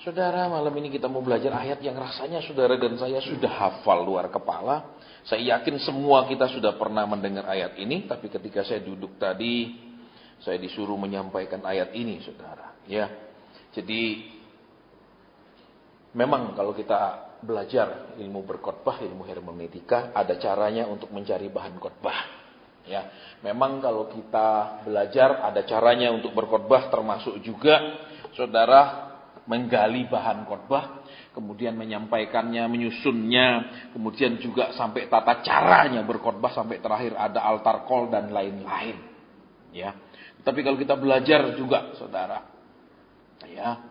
Saudara, malam ini kita mau belajar ayat yang rasanya saudara dan saya sudah hafal luar kepala. Saya yakin semua kita sudah pernah mendengar ayat ini, tapi ketika saya duduk tadi, saya disuruh menyampaikan ayat ini, saudara. Ya, jadi memang kalau kita belajar ilmu berkhotbah, ilmu hermeneutika, ada caranya untuk mencari bahan khotbah. Ya, memang kalau kita belajar ada caranya untuk berkhotbah, termasuk juga saudara menggali bahan khotbah, kemudian menyampaikannya, menyusunnya, kemudian juga sampai tata caranya berkhotbah, sampai terakhir ada altar call dan lain-lain. Ya, tapi kalau kita belajar juga, saudara, ya,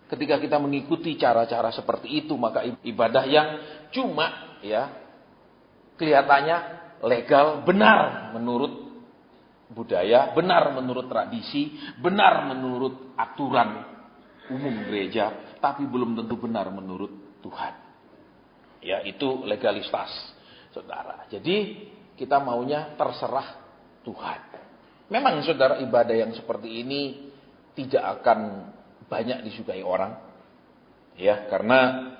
ketika kita mengikuti cara-cara seperti itu, maka ibadah yang cuma, ya, kelihatannya legal, benar menurut budaya, benar menurut tradisi, benar menurut aturan umum gereja, tapi belum tentu benar menurut Tuhan. Ya, itu legalitas, saudara. Jadi kita maunya terserah Tuhan. Memang saudara, ibadah yang seperti ini tidak akan banyak disukai orang. Ya, karena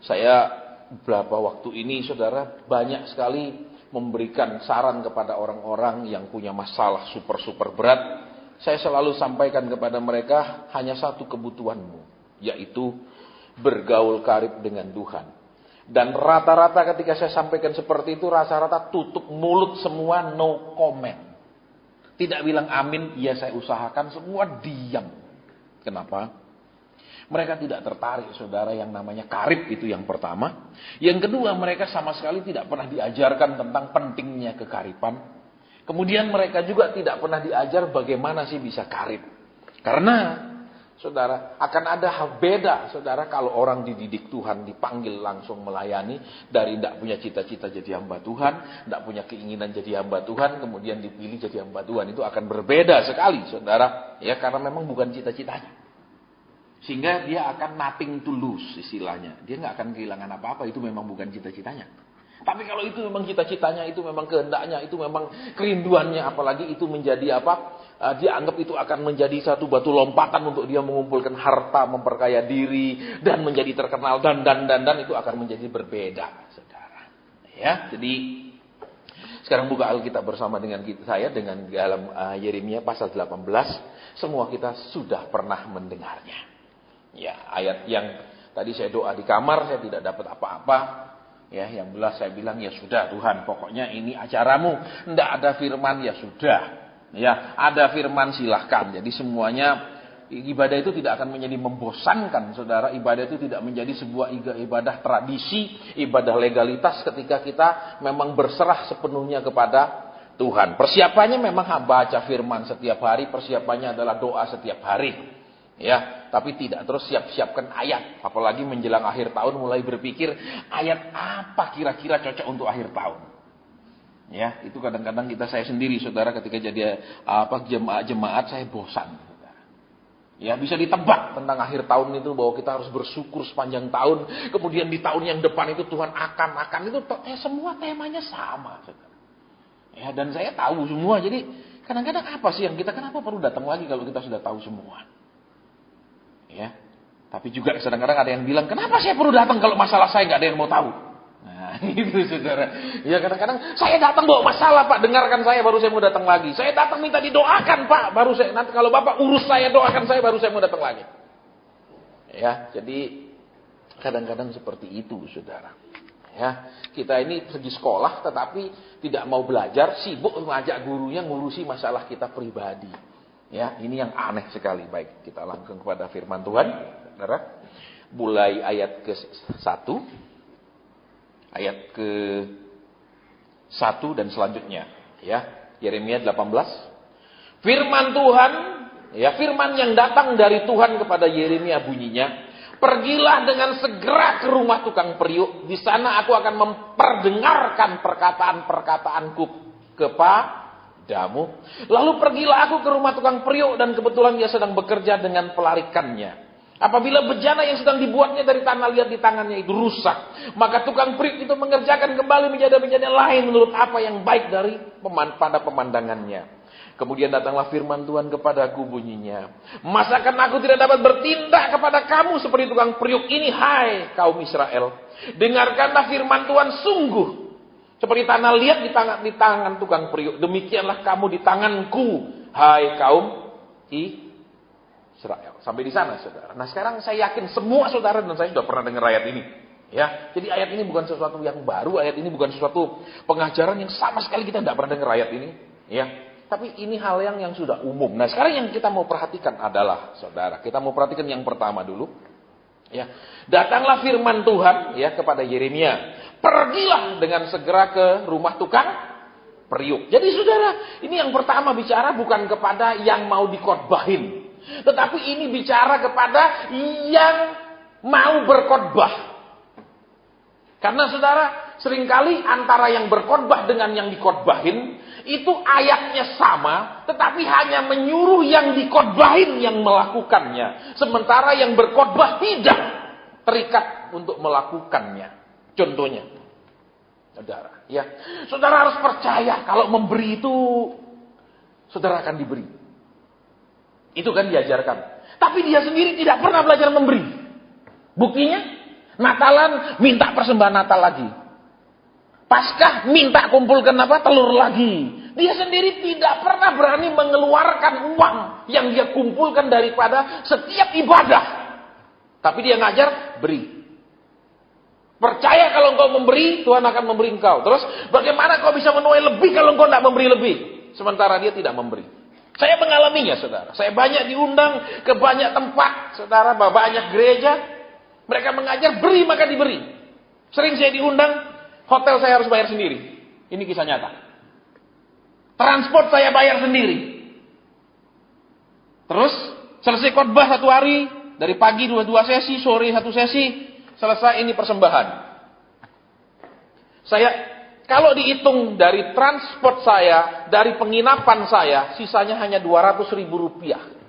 saya beberapa waktu ini saudara banyak sekali memberikan saran kepada orang-orang yang punya masalah super berat. Saya selalu sampaikan kepada mereka hanya satu kebutuhanmu, yaitu bergaul karib dengan Tuhan. Dan rata-rata ketika saya sampaikan seperti itu, rata-rata tutup mulut semua, no comment. Tidak bilang amin, ya saya usahakan, semua diam. Kenapa? Mereka tidak tertarik, saudara, yang namanya karib, itu yang pertama. Yang kedua, mereka sama sekali tidak pernah diajarkan tentang pentingnya kekariban. Kemudian mereka juga tidak pernah diajar bagaimana sih bisa karib. Karena, saudara, akan ada hal beda, saudara, kalau orang dididik Tuhan, dipanggil langsung melayani, dari tidak punya cita-cita jadi hamba Tuhan, tidak punya keinginan jadi hamba Tuhan, kemudian dipilih jadi hamba Tuhan. Itu akan berbeda sekali, saudara. Ya, karena memang bukan cita-citanya. Sehingga dia akan nothing to lose, istilahnya. Dia nggak akan kehilangan apa-apa, itu memang bukan cita-citanya. Tapi kalau itu memang cita-citanya, itu memang kehendaknya, itu memang kerinduannya, apalagi itu menjadi apa? Dia anggap itu akan menjadi satu batu lompatan untuk dia mengumpulkan harta, memperkaya diri, dan menjadi terkenal, dan itu akan menjadi berbeda, saudara. Ya, jadi sekarang buka Alkitab bersama dengan saya, dengan dalam Yeremia pasal 18, semua kita sudah pernah mendengarnya. Ya, ayat yang tadi saya doa di kamar, saya tidak dapat apa-apa. Ya, yang belas saya bilang, ya sudah Tuhan, pokoknya ini acaramu. Tidak ada firman, ya sudah. Ya, ada firman silahkan. Jadi semuanya, ibadah itu tidak akan menjadi membosankan, saudara. Ibadah itu tidak menjadi sebuah ibadah tradisi, ibadah legalitas ketika kita memang berserah sepenuhnya kepada Tuhan. Persiapannya memang baca firman setiap hari, persiapannya adalah doa setiap hari. Ya, tapi tidak terus siap-siapkan ayat, apalagi menjelang akhir tahun mulai berpikir ayat apa kira-kira cocok untuk akhir tahun. Ya, itu kadang-kadang saya sendiri, saudara, ketika jadi jemaat saya bosan, saudara. Ya, bisa ditebak tentang akhir tahun itu bahwa kita harus bersyukur sepanjang tahun, kemudian di tahun yang depan itu Tuhan akan itu semua temanya sama, saudara. Ya, dan saya tahu semua, jadi kadang-kadang apa sih yang kita, kenapa perlu datang lagi kalau kita sudah tahu semua? Ya, tapi juga kadang-kadang ada yang bilang, kenapa saya perlu datang kalau masalah saya nggak ada yang mau tahu? Nah, itu saudara. Ya, kadang-kadang saya datang bawa masalah, Pak, dengarkan saya baru saya mau datang lagi. Saya datang minta didoakan, Pak, baru saya, nanti kalau Bapak urus saya, doakan saya, baru saya mau datang lagi. Ya, jadi kadang-kadang seperti itu, saudara. Ya, kita ini pergi sekolah tetapi tidak mau belajar, sibuk mengajak gurunya ngurusi masalah kita pribadi. Ya, ini yang aneh sekali. Baik, kita langsung kepada firman Tuhan, saudara. Mulai ayat ke-1, ayat ke-1 dan selanjutnya. Ya, Yeremia 18. Firman Tuhan, ya, firman yang datang dari Tuhan kepada Yeremia bunyinya, pergilah dengan segera ke rumah tukang periuk. Di sana aku akan memperdengarkan perkataan-perkataanku kepadamu. Lalu pergilah aku ke rumah tukang periuk, dan kebetulan dia sedang bekerja dengan pelarikannya. Apabila bejana yang sedang dibuatnya dari tanah liat di tangannya itu rusak, maka tukang periuk itu mengerjakan kembali bejana-bejana lain menurut apa yang baik pada pemandangannya. Kemudian datanglah firman Tuhan kepadaku bunyinya. Masakan aku tidak dapat bertindak kepada kamu seperti tukang periuk ini, hai kaum Israel. Dengarkanlah firman Tuhan, sungguh seperti tanah liat di tangan tukang periuk. Demikianlah kamu di tanganku, hai kaum Israel. Sampai di sana, saudara. Nah sekarang saya yakin semua saudara dan saya sudah pernah dengar ayat ini. Ya, jadi ayat ini bukan sesuatu yang baru. Ayat ini bukan sesuatu pengajaran yang sama sekali kita tidak pernah dengar ayat ini. Ya. Tapi ini hal yang sudah umum. Nah sekarang yang kita mau perhatikan adalah, saudara, kita mau perhatikan yang pertama dulu. Ya, datanglah firman Tuhan ya kepada Yeremia. Pergilah dengan segera ke rumah tukang periuk. Jadi saudara, ini yang pertama bicara bukan kepada yang mau dikhotbahin. Tetapi ini bicara kepada yang mau berkhotbah. Karena saudara, seringkali antara yang berkhotbah dengan yang dikhotbahin itu ayatnya sama, tetapi hanya menyuruh yang dikhotbahin yang melakukannya. Sementara yang berkhotbah tidak terikat untuk melakukannya. Contohnya, saudara, ya, saudara harus percaya kalau memberi itu, saudara akan diberi. Itu kan diajarkan. Tapi dia sendiri tidak pernah belajar memberi. Buktinya, Natalan minta persembahan Natal lagi. Paskah minta kumpulkan telur lagi. Dia sendiri tidak pernah berani mengeluarkan uang yang dia kumpulkan daripada setiap ibadah. Tapi dia ngajar, beri. Percaya kalau engkau memberi, Tuhan akan memberi engkau. Terus bagaimana kau bisa menuai lebih kalau engkau tidak memberi lebih? Sementara dia tidak memberi. Saya mengalaminya, saudara. Saya banyak diundang ke banyak tempat, saudara, banyak gereja. Mereka mengajar, beri maka diberi. Sering saya diundang, hotel saya harus bayar sendiri. Ini kisah nyata. Transport saya bayar sendiri. Terus selesai khotbah 1 hari, dari pagi 2 sesi, sore 1 sesi, selesai ini persembahan. Saya kalau dihitung dari transport saya, dari penginapan saya, sisanya hanya 200.000 rupiah.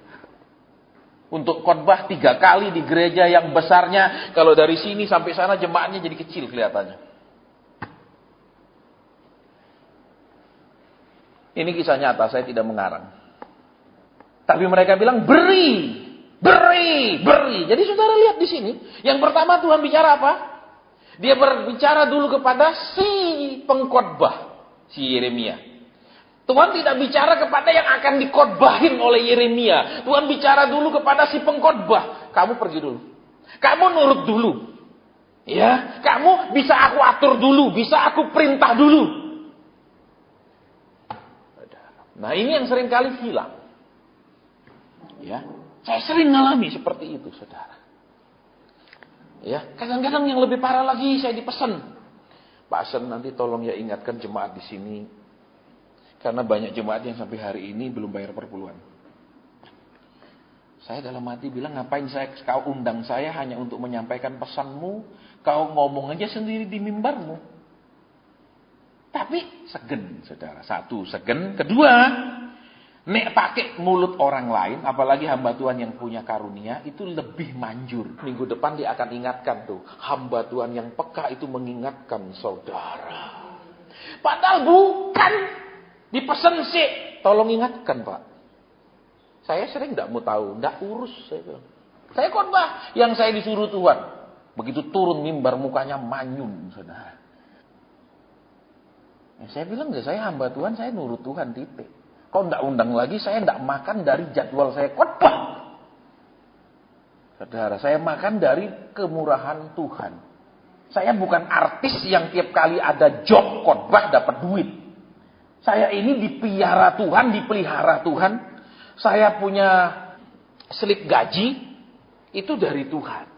Untuk khotbah 3 kali di gereja yang besarnya, kalau dari sini sampai sana jemaatnya jadi kecil kelihatannya. Ini kisah nyata, saya tidak mengarang. Tapi mereka bilang beri, beri, beri. Jadi saudara lihat di sini, yang pertama Tuhan bicara apa? Dia berbicara dulu kepada si pengkhotbah, si Yeremia. Tuhan tidak bicara kepada yang akan dikhotbahin oleh Yeremia. Tuhan bicara dulu kepada si pengkhotbah. Kamu pergi dulu. Kamu nurut dulu. Ya, kamu bisa aku atur dulu, bisa aku perintah dulu. Nah, ini yang sering kali hilang. Ya, saya sering ngalami seperti itu, saudara. Ya, kadang-kadang yang lebih parah lagi saya dipesan. Pak Sen nanti tolong ya ingatkan jemaat di sini. Karena banyak jemaat yang sampai hari ini belum bayar perpuluhan. Saya dalam hati bilang, ngapain kau undang saya hanya untuk menyampaikan pesanmu. Kau ngomong aja sendiri di mimbarmu. Tapi segen, saudara. 1, segen. Kedua, nek pakai mulut orang lain, apalagi hamba Tuhan yang punya karunia, itu lebih manjur. Minggu depan dia akan ingatkan tuh. Hamba Tuhan yang peka itu mengingatkan saudara. Padahal bukan. Dipesan sih, tolong ingatkan Pak. Saya sering tidak mau tahu, tidak urus. Saya khotbah, yang saya disuruh Tuhan. Begitu turun mimbar mukanya manyun, saudara. Ya, saya bilang, saya hamba Tuhan, saya nurut Tuhan, titik. Kau tidak undang lagi, saya tidak makan dari jadwal saya khotbah. Saudara, saya makan dari kemurahan Tuhan. Saya bukan artis yang tiap kali ada job khotbah dapat duit. Saya ini dipelihara Tuhan. Saya punya slip gaji, itu dari Tuhan.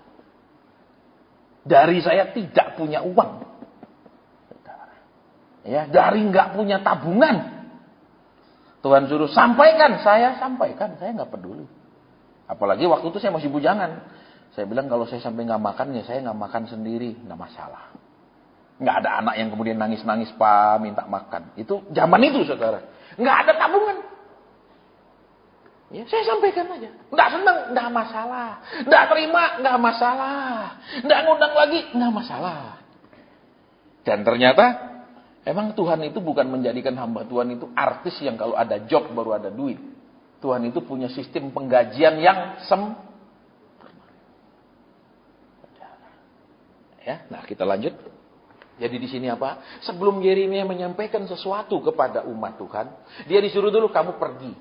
Dari saya tidak punya uang. Ya, dari nggak punya tabungan. Tuhan suruh sampaikan, saya sampaikan. Saya nggak peduli. Apalagi waktu itu saya masih bujangan. Saya bilang kalau saya sampai nggak makan, ya saya nggak makan sendiri. Nggak masalah. Nggak ada anak yang kemudian nangis-nangis, Pak, minta makan. Itu zaman itu, saudara. Nggak ada tabungan. Ya, saya sampaikan aja. Nggak senang, nggak masalah. Nggak terima, nggak masalah. Nggak ngundang lagi, nggak masalah. Dan ternyata, Emang Tuhan itu bukan menjadikan hamba Tuhan itu artis yang kalau ada job baru ada duit. Tuhan itu punya sistem penggajian yang ya. Nah, kita lanjut. Jadi di sini apa? Sebelum Yeremia menyampaikan sesuatu kepada umat Tuhan, dia disuruh dulu kamu pergi.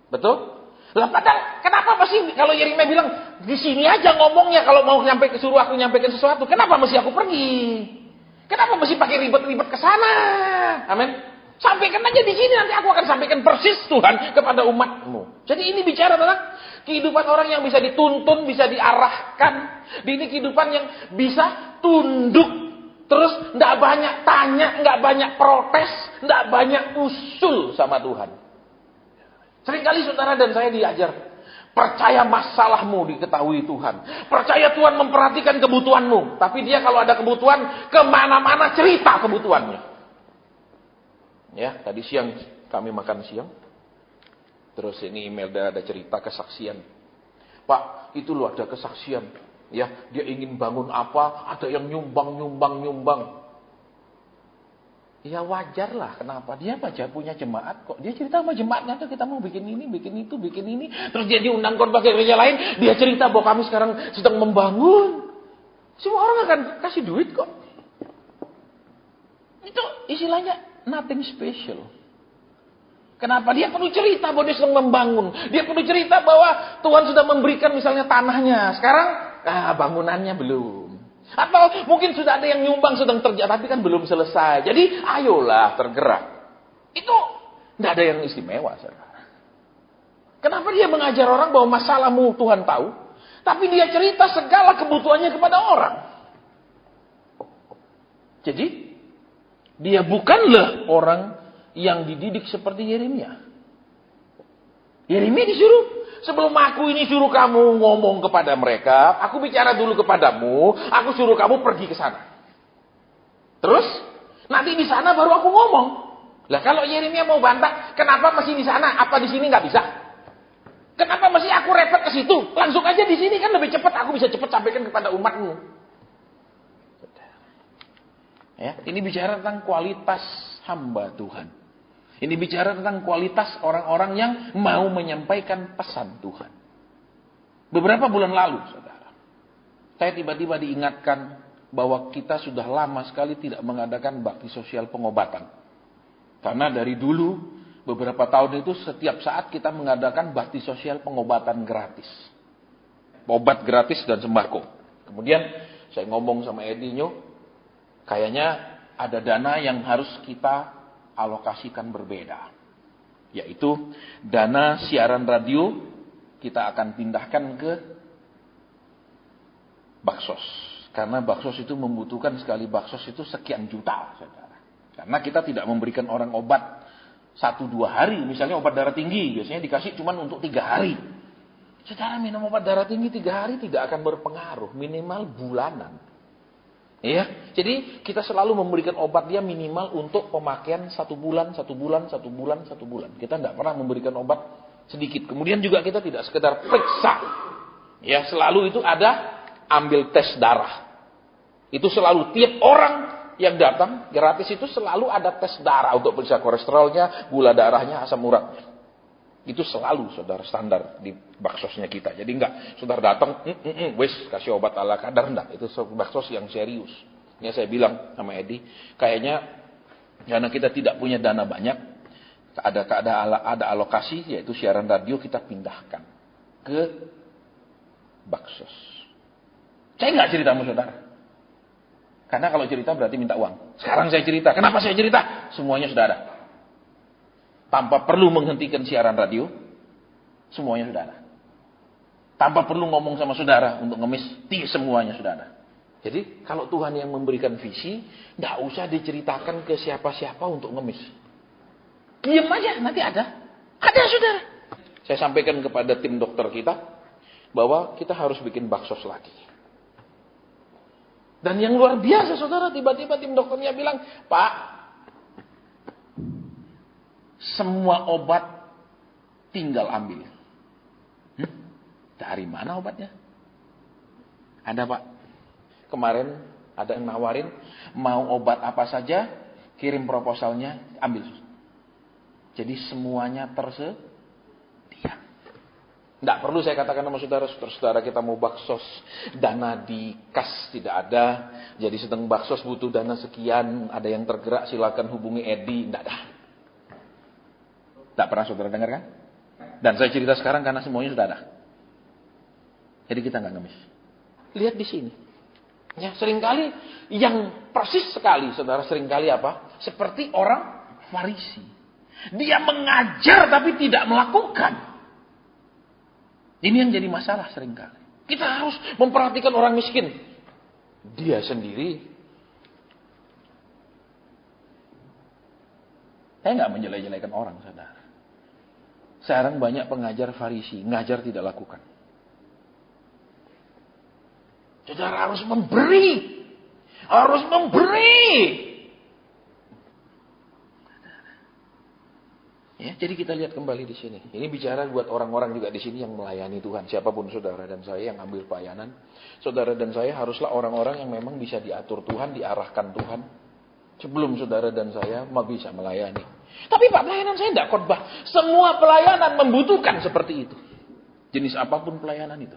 Betul? Lah padahal kenapa mesti kalau Yeremia bilang di sini aja ngomongnya kalau mau suruh aku nyampaikan sesuatu, kenapa mesti aku pergi? Kenapa mesti pakai ribet-ribet ke sana? Amin. Sampaikan aja di sini, nanti aku akan sampaikan persis Tuhan kepada umatmu. Jadi ini bicara tentang kehidupan orang yang bisa dituntun, bisa diarahkan. Ini kehidupan yang bisa tunduk. Terus tidak banyak tanya, tidak banyak protes, tidak banyak usul sama Tuhan. Seringkali saudara dan saya diajar, percaya masalahmu diketahui Tuhan. Percaya Tuhan memperhatikan kebutuhanmu. Tapi dia kalau ada kebutuhan, kemana-mana cerita kebutuhannya. Ya, tadi siang kami makan siang. Terus ini email ada cerita kesaksian. Pak, itu loh ada kesaksian. Ya, dia ingin bangun apa, ada yang nyumbang. Ya wajar lah, kenapa? Dia baca punya jemaat kok. Dia cerita sama jemaatnya tuh kita mau bikin ini, bikin itu, bikin ini. Terus dia diundang khotbah ke gereja lain, dia cerita bahwa kami sekarang sedang membangun. Semua orang akan kasih duit kok. Itu istilahnya nothing special. Kenapa? Dia perlu cerita bahwa dia sedang membangun. Dia perlu cerita bahwa Tuhan sudah memberikan misalnya tanahnya. Sekarang bangunannya belum. Atau mungkin sudah ada yang nyumbang sedang terjadi, tapi kan belum selesai. Jadi ayolah tergerak. Itu tidak ada yang istimewa, saudara. Kenapa dia mengajar orang bahwa masalahmu Tuhan tahu, tapi dia cerita segala kebutuhannya kepada orang. Jadi dia bukanlah orang yang dididik seperti Yeremia. Yeremia disuruh, sebelum aku ini suruh kamu ngomong kepada mereka, aku bicara dulu kepadamu, aku suruh kamu pergi ke sana. Terus, nanti di sana baru aku ngomong. Lah kalau Yeremia mau bantah, kenapa masih di sana? Apa di sini nggak bisa? Kenapa masih aku repot ke situ? Langsung aja di sini kan lebih cepat, aku bisa cepat sampaikan kepada umatmu. Ya, ini bicara tentang kualitas hamba Tuhan. Ini bicara tentang kualitas orang-orang yang mau menyampaikan pesan Tuhan. Beberapa bulan lalu, saudara, saya tiba-tiba diingatkan bahwa kita sudah lama sekali tidak mengadakan bakti sosial pengobatan. Karena dari dulu, beberapa tahun itu setiap saat kita mengadakan bakti sosial pengobatan gratis. Obat gratis dan sembako. Kemudian saya ngomong sama Edinyo, kayaknya ada dana yang harus kita alokasikan berbeda, yaitu dana siaran radio kita akan pindahkan ke baksos, karena baksos itu membutuhkan sekali baksos itu sekian juta, saudara. Karena kita tidak memberikan orang obat 1-2 hari, misalnya obat darah tinggi biasanya dikasih cuma untuk 3 hari. Saudara minum obat darah tinggi 3 hari tidak akan berpengaruh, minimal bulanan. Ya, jadi kita selalu memberikan obat dia minimal untuk pemakaian 1 bulan. Kita tidak pernah memberikan obat sedikit. Kemudian juga kita tidak sekedar periksa. Ya, selalu itu ada ambil tes darah. Itu selalu tiap orang yang datang gratis itu selalu ada tes darah untuk periksa kolesterolnya, gula darahnya, asam uratnya. Itu selalu saudara standar di baksosnya kita. Jadi enggak saudara datang, wes kasih obat ala kadar, enggak. Itu baksos yang serius. Ini saya bilang sama Edi, kayaknya karena kita tidak punya dana banyak, ada alokasi yaitu siaran radio kita pindahkan ke baksos. Saya enggak cerita sama saudara. Karena kalau cerita berarti minta uang. Sekarang saya cerita. Kenapa saya cerita? Semuanya sudah ada. Tanpa perlu menghentikan siaran radio, semuanya sudah ada. Tanpa perlu ngomong sama saudara untuk ngemis, semuanya sudah ada. Jadi kalau Tuhan yang memberikan visi, tidak usah diceritakan ke siapa-siapa untuk ngemis. Diam aja, nanti ada. Ada saudara. Saya sampaikan kepada tim dokter kita, bahwa kita harus bikin baksos lagi. Dan yang luar biasa saudara, tiba-tiba tim dokternya bilang, Pak, semua obat tinggal ambil. Dari mana obatnya? Ada Pak. Kemarin ada yang nawarin mau obat apa saja kirim proposalnya, ambil. Jadi semuanya tersedia. Tidak perlu saya katakan sama saudara kita mau baksos, dana di kas tidak ada, jadi sedang baksos butuh dana sekian, ada yang tergerak silakan hubungi Edi, tidak ada. Tidak pernah saudara dengar kan? Dan saya cerita sekarang karena semuanya sudah ada. Jadi kita nggak ngemis. Lihat di sini. Ya, seringkali yang persis sekali, saudara, seringkali apa? Seperti orang Farisi. Dia mengajar tapi tidak melakukan. Ini yang jadi masalah seringkali. Kita harus memperhatikan orang miskin. Dia sendiri. Saya nggak menjelek-jelekan orang, saudara. Sekarang banyak pengajar Farisi, ngajar tidak lakukan. Saudara harus memberi. Harus memberi. Ya, jadi kita lihat kembali di sini. Ini bicara buat orang-orang juga di sini yang melayani Tuhan. Siapapun saudara dan saya yang ambil pelayanan. Saudara dan saya haruslah orang-orang yang memang bisa diatur Tuhan, diarahkan Tuhan. Sebelum saudara dan saya mau bisa melayani. Tapi Pak, pelayanan saya tidak khotbah. Semua pelayanan membutuhkan seperti itu. Jenis apapun pelayanan itu.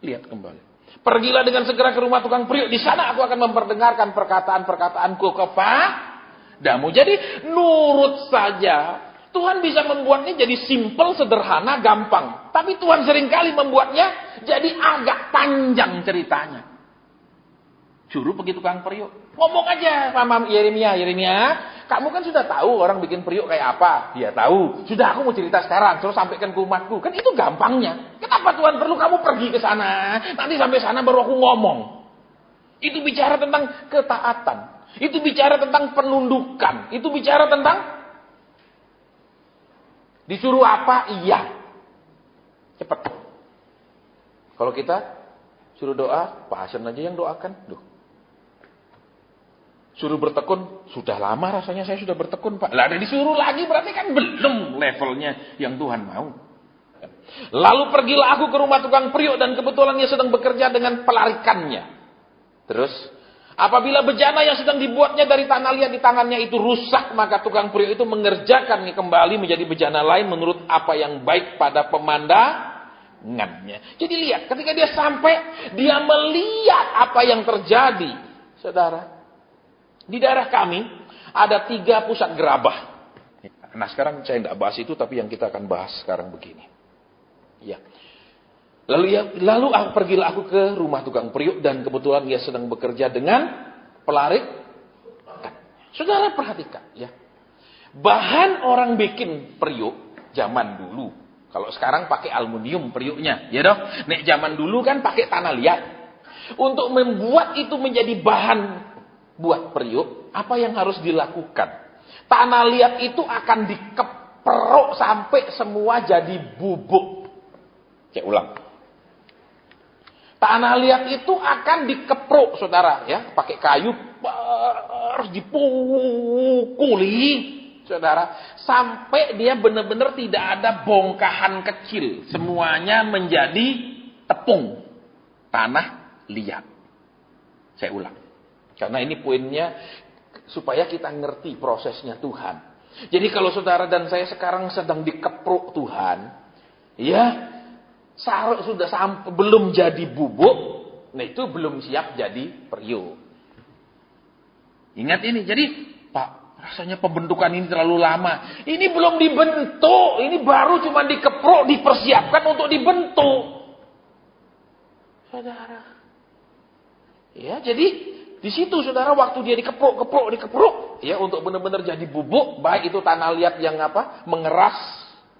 Lihat kembali. Pergilah dengan segera ke rumah tukang periuk. Di sana aku akan memperdengarkan perkataan-perkataanku kepadamu. Jadi nurut saja. Tuhan bisa membuatnya jadi simple, sederhana, gampang. Tapi Tuhan seringkali membuatnya jadi agak panjang ceritanya. Suruh pergi tukang periuk. Ngomong aja sama Yeremia. Kamu kan sudah tahu orang bikin periuk kayak apa. Dia tahu. Sudah, aku mau cerita sekarang. Terus sampaikan ke umatku. Kan itu gampangnya. Kenapa Tuhan perlu kamu pergi ke sana? Nanti sampai sana baru aku ngomong. Itu bicara tentang ketaatan. Itu bicara tentang penundukan. Itu bicara tentang disuruh apa? Iya. Cepat. Kalau kita suruh doa, Pak Hasan aja yang doakan. Duh. Suruh bertekun, sudah lama rasanya saya sudah bertekun, Pak. Lah ada disuruh lagi berarti kan belum levelnya yang Tuhan mau. Lalu pergilah aku ke rumah tukang periuk dan kebetulan dia sedang bekerja dengan pelarikannya. Terus, apabila bejana yang sedang dibuatnya dari tanah liat di tangannya itu rusak, maka tukang periuk itu mengerjakannya kembali menjadi bejana lain menurut apa yang baik pada pemandangannya. Jadi lihat, ketika dia sampai, dia melihat apa yang terjadi. Saudara, di daerah kami ada 3 pusat gerabah. Nah sekarang saya tidak bahas itu, tapi yang kita akan bahas sekarang begini. Ya. Lalu pergilah aku ke rumah tukang periuk dan kebetulan dia sedang bekerja dengan pelarik. Saudara perhatikan ya. Bahan orang bikin periuk zaman dulu. Kalau sekarang pakai aluminium periuknya, ya dong. Nek zaman dulu kan pakai tanah liat. Untuk membuat itu menjadi bahan buat periuk, apa yang harus dilakukan? Tanah liat itu akan dikeprok sampai semua jadi bubuk. Saya ulang. Tanah liat itu akan dikeprok, saudara, ya, pakai kayu, harus dipukuli, saudara, sampai dia benar-benar tidak ada bongkahan kecil, semuanya menjadi tepung tanah liat. Saya ulang. Karena ini poinnya supaya kita ngerti prosesnya Tuhan. Jadi kalau saudara dan saya sekarang sedang dikepruk Tuhan, ya, sudah sampai belum jadi bubuk, nah itu belum siap jadi periuk. Ingat ini, jadi Pak, rasanya pembentukan ini terlalu lama. Ini belum dibentuk, ini baru cuma dikepruk, dipersiapkan untuk dibentuk. Saudara. Ya, jadi di situ saudara waktu dia dikepruk, ya untuk benar-benar jadi bubuk, baik itu tanah liat yang mengeras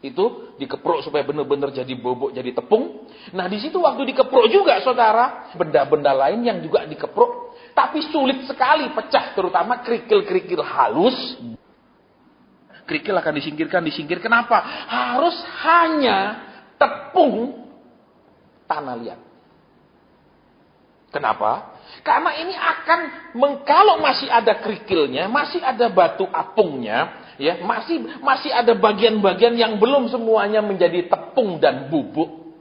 itu dikepruk supaya benar-benar jadi bubuk, jadi tepung. Nah di situ waktu dikepruk juga saudara, benda-benda lain yang juga dikepruk, tapi sulit sekali pecah, terutama kerikil-kerikil halus. Kerikil akan disingkirkan. Kenapa? Harus hanya tepung tanah liat. Kenapa? Karena ini akan, kalau masih ada kerikilnya, masih ada batu apungnya, ya, masih ada bagian-bagian yang belum semuanya menjadi tepung dan bubuk.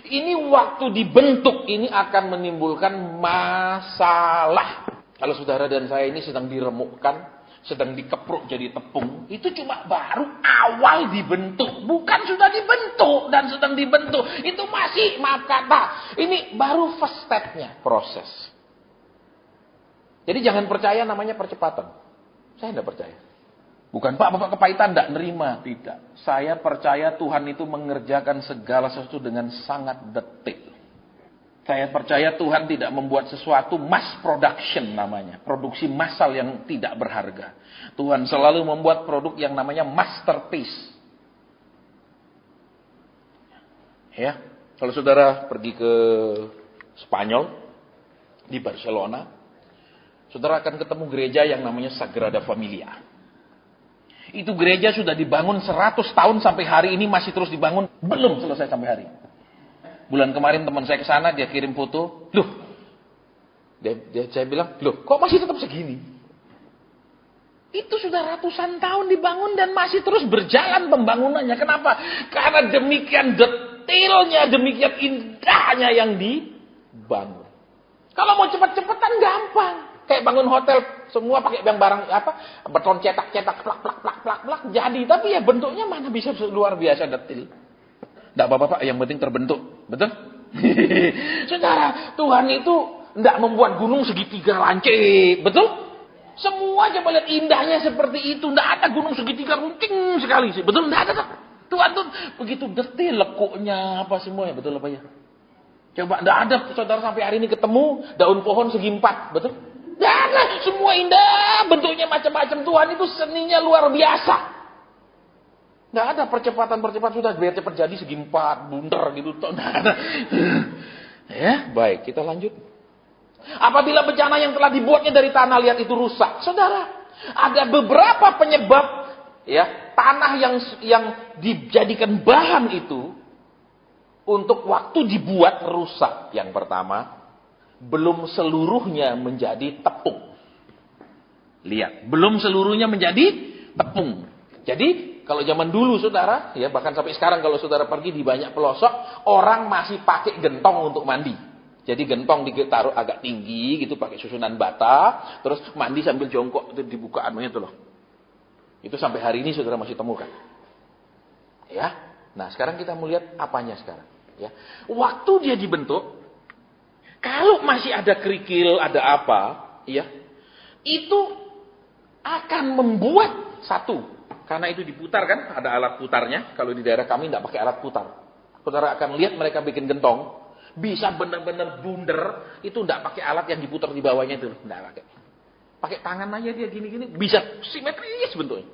Ini waktu dibentuk ini akan menimbulkan masalah. Kalau saudara dan saya ini sedang diremukkan, sedang dikepruk jadi tepung, itu cuma baru awal dibentuk, bukan sudah dibentuk dan sedang dibentuk. Itu masih, maaf kata, ini baru first step-nya, proses. Jadi jangan percaya namanya percepatan. Saya tidak percaya. Bukan, Pak, Bapak kepahitan, tidak nerima. Tidak. Saya percaya Tuhan itu mengerjakan segala sesuatu dengan sangat detil. Saya percaya Tuhan tidak membuat sesuatu mass production namanya. Produksi massal yang tidak berharga. Tuhan selalu membuat produk yang namanya masterpiece. Ya, kalau saudara pergi ke Spanyol, di Barcelona, saudara akan ketemu gereja yang namanya Sagrada Familia. Itu gereja sudah dibangun 100 tahun sampai hari ini masih terus dibangun. Belum selesai sampai hari ini. Bulan kemarin teman saya ke sana, dia kirim foto. Loh, saya bilang, loh kok masih tetap segini? Itu sudah ratusan tahun dibangun dan masih terus berjalan pembangunannya. Kenapa? Karena demikian detailnya, demikian indahnya yang dibangun. Kalau mau cepat-cepatan gampang. Kayak bangun hotel, semua pakai yang barang beton cetak-cetak, plak, jadi. Tapi ya bentuknya mana bisa luar biasa detail. Tidak apa-apa Pak, yang penting terbentuk. Betul? Saudara, Tuhan itu tidak membuat gunung segitiga lancip. Betul? Semua coba lihat indahnya seperti itu. Tidak ada gunung segitiga runcing sekali sih. Betul? Tidak ada. Tuhan tuh begitu detail lekuknya apa semuanya. Betul apa ya? Coba tidak ada saudara sampai hari ini ketemu daun pohon segi 4. Betul? Tidak ada. Semua indah. Bentuknya macam-macam. Tuhan itu seninya luar biasa. Nggak ada percepatan sudah biar cepat jadi segi 4 bundar gitu. Nggak ada. Ya, baik, kita lanjut. Apabila bencana yang telah dibuatnya dari tanah liat itu rusak, saudara, ada beberapa penyebab ya tanah yang dijadikan bahan itu untuk waktu dibuat rusak. Yang pertama, belum seluruhnya menjadi tepung. Lihat, belum seluruhnya menjadi tepung. Jadi kalau zaman dulu saudara, ya bahkan sampai sekarang kalau saudara pergi di banyak pelosok, orang masih pakai gentong untuk mandi. Jadi gentong ditaruh agak tinggi gitu, pakai susunan bata, terus mandi sambil jongkok itu dibuka anunya itu loh. Itu sampai hari ini saudara masih temukan. Ya. Nah, sekarang kita melihat apanya sekarang, ya. Waktu dia dibentuk, kalau masih ada kerikil, ada apa, ya. Itu akan membuat satu. Karena itu diputar kan, ada alat putarnya. Kalau di daerah kami tidak pakai alat putar. Saudara akan lihat mereka bikin gentong. Bisa benar-benar bundar. Itu tidak pakai alat yang diputar di bawahnya itu. Tidak pakai. Pakai tangan aja dia gini-gini. Bisa simetris bentuknya.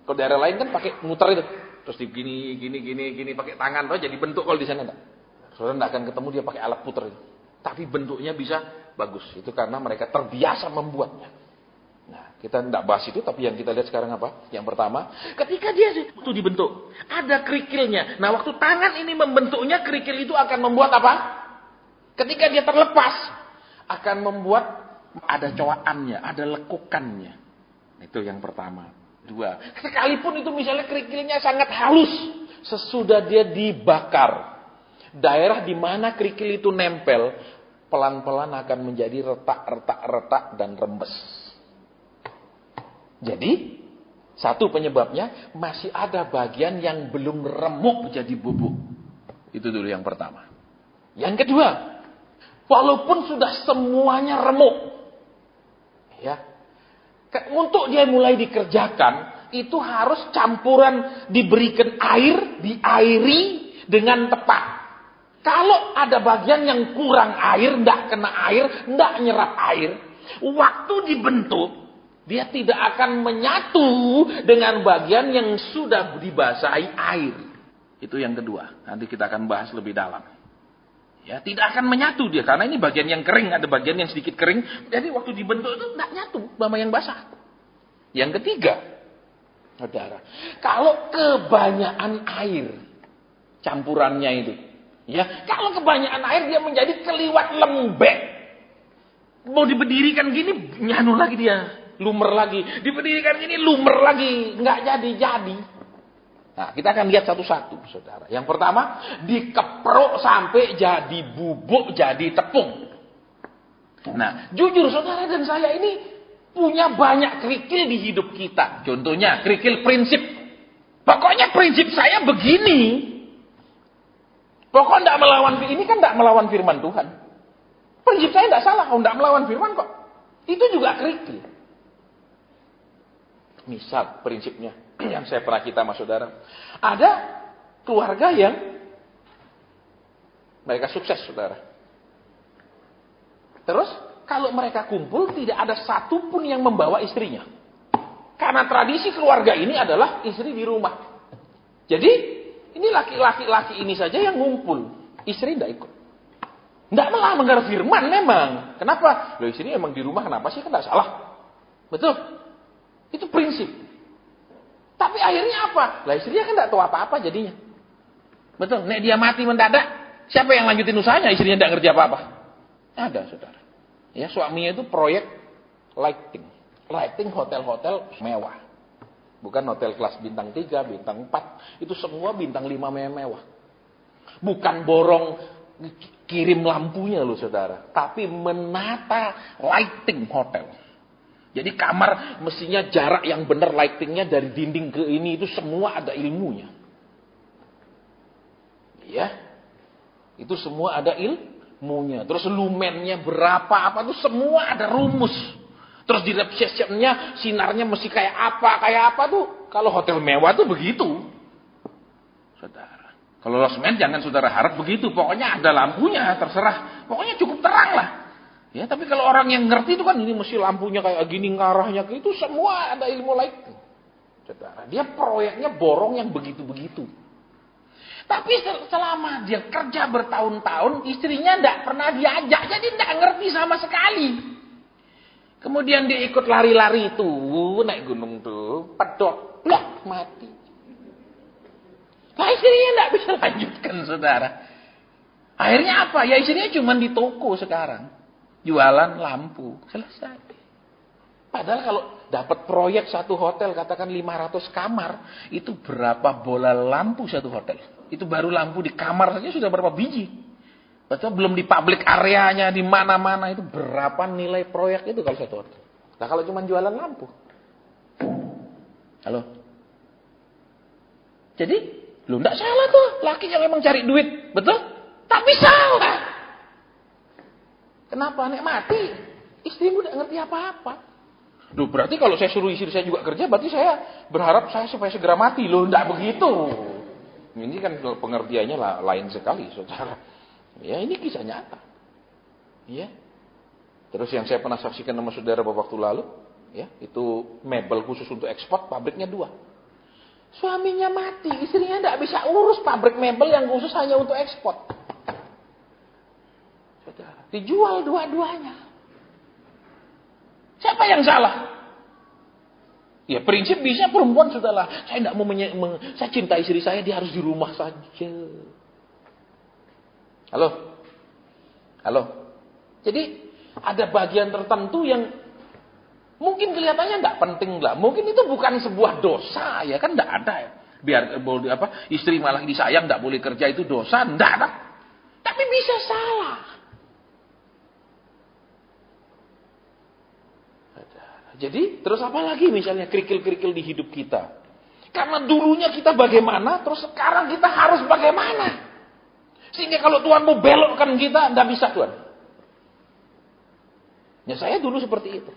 Kalau daerah lain kan pakai muter itu. Terus gini. Pakai tangan. Oh, jadi bentuk kalau di sana tidak. Saudara tidak akan ketemu dia pakai alat putar itu. Tapi bentuknya bisa bagus. Itu karena mereka terbiasa membuatnya. Nah, kita tidak bahas itu, tapi yang kita lihat sekarang apa? Yang pertama, ketika dia itu dibentuk, ada kerikilnya. Nah, waktu tangan ini membentuknya, kerikil itu akan membuat apa? Ketika dia terlepas, akan membuat ada coakannya, ada lekukannya. Itu yang pertama. Dua, sekalipun itu misalnya kerikilnya sangat halus, sesudah dia dibakar, daerah di mana kerikil itu nempel, pelan-pelan akan menjadi retak dan rembes. Jadi, satu penyebabnya masih ada bagian yang belum remuk jadi bubuk. Itu dulu yang pertama. Yang kedua, walaupun sudah semuanya remuk, ya, untuk dia mulai dikerjakan, itu harus campuran diberikan air, diairi dengan tepat. Kalau ada bagian yang kurang air, tidak kena air, tidak nyerap air, waktu dibentuk, dia tidak akan menyatu dengan bagian yang sudah dibasahi air. Itu yang kedua. Nanti kita akan bahas lebih dalam. Ya, tidak akan menyatu dia. Karena ini bagian yang kering. Ada bagian yang sedikit kering. Jadi waktu dibentuk itu tidak nyatu sama yang basah. Yang ketiga. Saudara. Kalau kebanyakan air. Campurannya itu. Ya, kalau kebanyakan air dia menjadi keliwat lembek. Mau diberdirikan gini. Nyanu lagi dia. Lumer lagi, diberdirikan ini lumer lagi, nggak jadi. Nah, kita akan lihat satu-satu, saudara. Yang pertama, dikeprok sampai jadi bubuk, jadi tepung. Nah, jujur saudara dan saya ini punya banyak kerikil di hidup kita. Contohnya, kerikil prinsip. Pokoknya prinsip saya begini. Pokoknya tidak melawan, ini kan tidak melawan firman Tuhan. Prinsip saya tidak salah, tidak melawan firman kok. Itu juga kerikil. Misal prinsipnya, yang saya pernah kita sama saudara. Ada keluarga yang mereka sukses saudara. Terus kalau mereka kumpul tidak ada satupun yang membawa istrinya. Karena tradisi keluarga ini adalah istri di rumah. Jadi ini laki-laki ini saja yang ngumpul. Istri tidak ikut. Tidak melanggar firman memang. Kenapa? Loh istri emang di rumah kenapa sih? Kan tidak salah. Betul? Itu prinsip. Tapi akhirnya apa? Lah istrinya kan tidak tahu apa-apa jadinya. Betul? Nek dia mati mendadak, siapa yang lanjutin usahanya? Istrinya tidak ngerti apa-apa. Ada saudara. Ya suaminya itu proyek lighting. Lighting hotel-hotel mewah. Bukan hotel kelas bintang 3, bintang 4. Itu semua bintang 5 mewah. Bukan borong kirim lampunya loh saudara. Tapi menata lighting hotel. Jadi kamar mestinya jarak yang benar lightingnya dari dinding ke ini. Itu semua ada ilmunya. Ya. Itu semua ada ilmunya. Terus lumennya berapa apa itu semua ada rumus. Terus di receptionnya sinarnya mesti kayak apa tuh. Kalau hotel mewah tuh begitu. Saudara. Kalau losmen jangan saudara harap begitu. Pokoknya ada lampunya terserah. Pokoknya cukup terang lah. Ya, tapi kalau orang yang ngerti itu kan ini mesti lampunya kayak gini ngarahnya ke itu semua ada ilmu lighting. Saudara, dia proyeknya borong yang begitu-begitu. Tapi selama dia kerja bertahun-tahun, istrinya tidak pernah diajak, jadi tidak ngerti sama sekali. Kemudian dia ikut lari-lari itu, naik gunung tuh, pedot, blok, mati. Nah istrinya tidak bisa lanjutkan saudara. Akhirnya apa? Ya istrinya cuma di toko sekarang. Jualan lampu. Selesai. Padahal kalau dapat proyek satu hotel, katakan 500 kamar, itu berapa bola lampu satu hotel? Itu baru lampu di kamar saja sudah berapa biji. Betul, belum di public areanya, di mana-mana itu berapa nilai proyek itu kalau satu hotel. Nah kalau cuma jualan lampu. Halo? Jadi, lu enggak salah tuh. Laki yang memang cari duit. Betul? Tapi salah. Kenapa? Nek mati. Istrimu enggak ngerti apa-apa. Loh berarti kalau saya suruh istri saya juga kerja, berarti saya berharap saya supaya segera mati. Loh enggak begitu. Ini kan pengertiannya lain sekali, saudara. Ya ini kisah nyata. Ya. Terus yang saya pernah saksikan sama saudara beberapa waktu lalu, ya itu mebel khusus untuk ekspor, pabriknya 2. Suaminya mati, istrinya tidak bisa urus pabrik mebel yang khusus hanya untuk ekspor. Saudara, dijual dua-duanya. Siapa yang salah? Ya prinsip bisa perempuan sudahlah. Saya tidak mau saya cinta istri saya, dia harus di rumah saja. Halo. Jadi ada bagian tertentu yang mungkin kelihatannya tidak penting lah. Mungkin itu bukan sebuah dosa ya kan tidak ada ya. Biar istri malah disayang tidak boleh kerja itu dosa, tidak ada. Tapi bisa salah. Jadi terus apa lagi misalnya kerikil-kerikil di hidup kita? Karena dulunya kita bagaimana, terus sekarang kita harus bagaimana? Sehingga kalau Tuhan mau belokkan kita, tidak bisa Tuhan. Ya saya dulu seperti itu.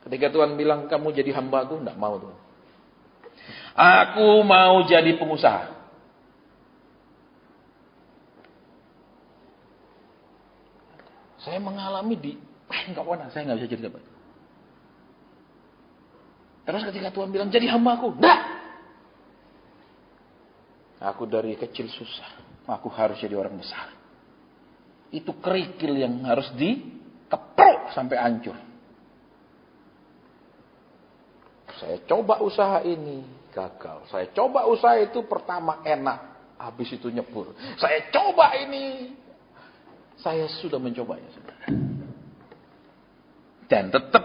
Ketika Tuhan bilang kamu jadi hamba-Ku, tidak mau Tuhan. Aku mau jadi pengusaha. Saya mengalami enggak, saya nggak bisa jadi dapat. Terus ketika Tuhan bilang jadi hamba-Ku, enggak. Aku dari kecil susah, aku harus jadi orang besar. Itu kerikil yang harus dikeprok sampai hancur. Saya coba usaha ini, gagal. Saya coba usaha itu pertama enak, habis itu nyebur. Saya coba ini, saya sudah mencobanya, saudara. Dan tetap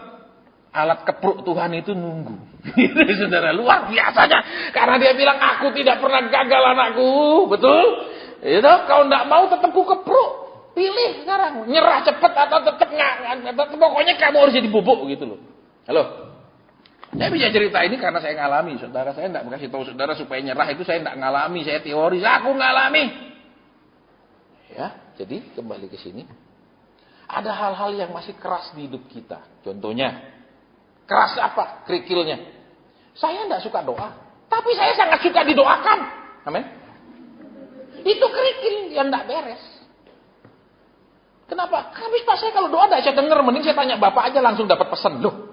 alat kepruk Tuhan itu nunggu. Itu saudara, luar biasanya. Karena dia bilang, aku tidak pernah gagal anakku. Betul? Itu, kau tidak mau tetap ku kepruk. Pilih sekarang, nyerah cepet atau tetap nggak, pokoknya kamu harus jadi bubuk gitu loh. Halo, saya bisa cerita ini karena saya ngalami. Saudara, saya nggak kasih tahu saudara supaya nyerah, itu saya nggak ngalami, saya teori, aku ngalami. Ya, jadi kembali ke sini. Ada hal-hal yang masih keras di hidup kita. Contohnya, keras apa? Kerikilnya. Saya nggak suka doa, tapi saya sangat suka didoakan. Amin. Itu kerikil yang nggak beres. Kenapa? Habis pas saya kalau doa nggak saya dengar, mending saya tanya Bapak aja langsung dapat pesan loh.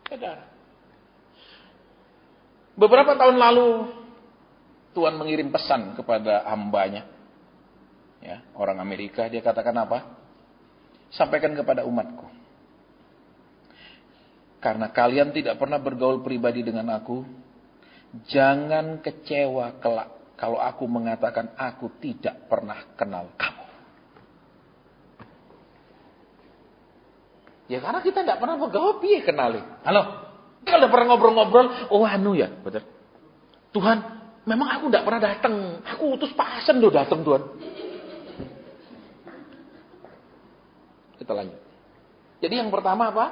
Saudara. Beberapa tahun lalu Tuhan mengirim pesan kepada hambanya. Ya, orang Amerika, dia katakan apa? Sampaikan kepada umatku. Karena kalian tidak pernah bergaul pribadi dengan aku, jangan kecewa kelak kalau aku mengatakan aku tidak pernah kenal kamu. Ya karena kita tidak pernah bergaul, piye kenali. Halo? Kalau udah pernah ngobrol-ngobrol, oh anu ya, betul. Tuhan, memang aku tidak pernah datang. Aku utus Pak Hasan loh datang Tuhan. Kita lanjut. Jadi yang pertama apa?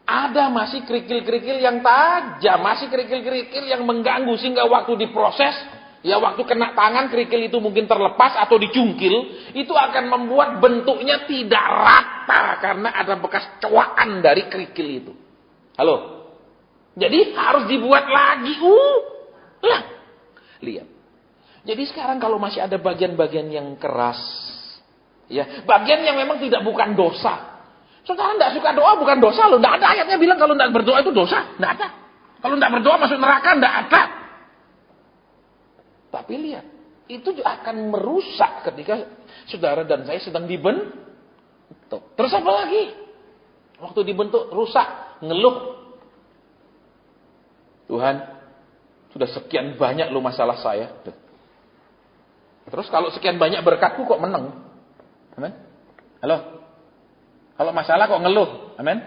Ada masih kerikil-kerikil yang tajam, masih kerikil-kerikil yang mengganggu sehingga waktu diproses, ya waktu kena tangan kerikil itu mungkin terlepas atau dicungkil, itu akan membuat bentuknya tidak rata karena ada bekas coakan dari kerikil itu. Halo. Jadi harus dibuat lagi. Lah. Lihat. Jadi sekarang kalau masih ada bagian-bagian yang keras, ya, bagian yang memang bukan dosa. Saudara tidak suka doa bukan dosa loh. Tidak ada ayatnya bilang kalau tidak berdoa itu dosa. Tidak ada. Kalau tidak berdoa masuk neraka, tidak ada. Tapi lihat, itu akan merusak ketika saudara dan saya sedang dibentuk. Terus apa lagi? Waktu dibentuk rusak, ngeluh. Tuhan, sudah sekian banyak lo masalah saya. Terus kalau sekian banyak berkatku kok menang? Amin. Halo. Kalau masalah kok ngeluh, amin?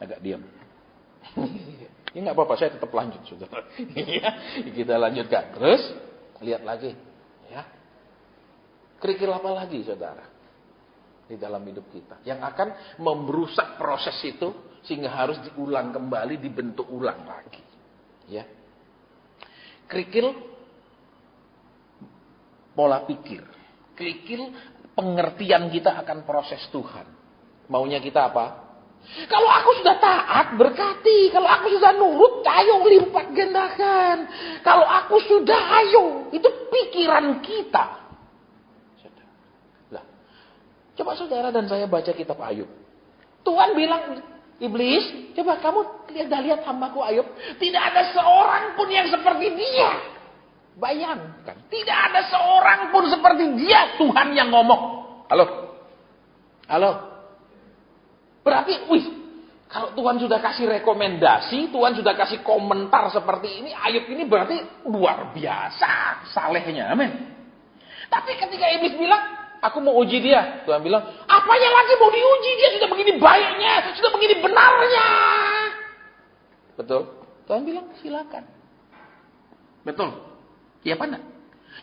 Agak diam. Ya nggak apa-apa, saya tetap lanjut, saudara. Kita lanjutkan. Terus lihat lagi, ya. Kerikil apa lagi, saudara? Di dalam hidup kita, yang akan merusak proses itu sehingga harus diulang kembali, dibentuk ulang lagi, ya. Kerikil pola pikir, kerikil pengertian kita akan proses Tuhan. Maunya kita apa? Kalau aku sudah taat, berkati. Kalau aku sudah nurut, ayo lipat gandakan. Kalau aku sudah, ayo. Itu pikiran kita. Lah, coba saudara dan saya baca kitab Ayub. Tuhan bilang, iblis, coba kamu lihat hambaku Ayub. Tidak ada seorang pun yang seperti dia. Bayangkan, tidak ada seorang pun seperti dia. Tuhan yang ngomong. Halo? Halo? Berarti, kalau Tuhan sudah kasih rekomendasi, Tuhan sudah kasih komentar seperti ini, Ayub ini berarti luar biasa salehnya, amin. Tapi ketika iblis bilang, aku mau uji dia, Tuhan bilang, apanya lagi mau diuji, dia sudah begini baiknya, sudah begini benarnya. Betul? Tuhan bilang, silakan. Betul? Iya apa enggak?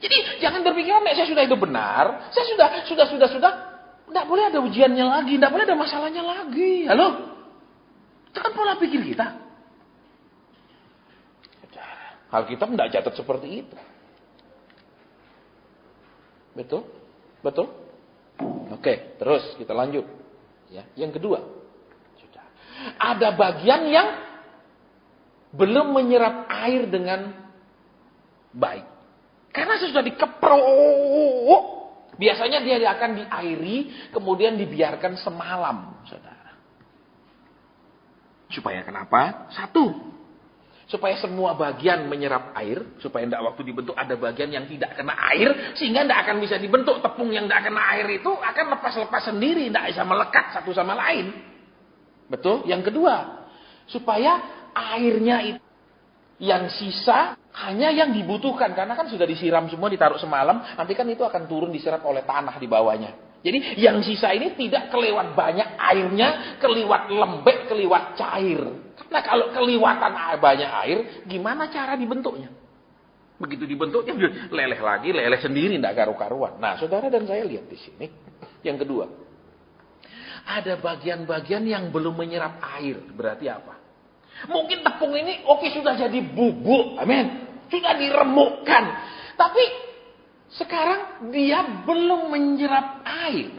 Jadi jangan berpikiran, saya sudah hidup benar, saya sudah. Tidak boleh ada ujiannya lagi, tidak boleh ada masalahnya lagi. Halo? Itu kan pola pikir kita. Alkitab tidak catat seperti itu. Betul? Betul? Oke, terus kita lanjut. Ya, yang kedua. Sudah. Ada bagian yang belum menyerap air dengan baik. Karena sudah dikeprok. Biasanya dia akan diairi, kemudian dibiarkan semalam, saudara. Supaya kenapa? Satu, supaya semua bagian menyerap air, supaya tidak waktu dibentuk ada bagian yang tidak kena air, sehingga tidak akan bisa dibentuk. Tepung yang tidak kena air itu akan lepas-lepas sendiri, tidak bisa melekat satu sama lain. Betul? Yang kedua, supaya airnya itu yang sisa hanya yang dibutuhkan, karena kan sudah disiram semua, ditaruh semalam, nanti kan itu akan turun diserap oleh tanah di bawahnya. Jadi yang sisa ini tidak kelewat banyak airnya, kelewat lembek, kelewat cair. Karena kalau kelewatan banyak air, gimana cara dibentuknya? Begitu dibentuk, dia leleh lagi, leleh sendiri, tidak karu-karuan. Nah, saudara dan saya lihat di sini. Yang kedua, ada bagian-bagian yang belum menyerap air. Berarti apa? Mungkin tepung ini, oke, sudah jadi bubuk. Amin. Sudah diremukkan. Tapi, sekarang dia belum menyerap air.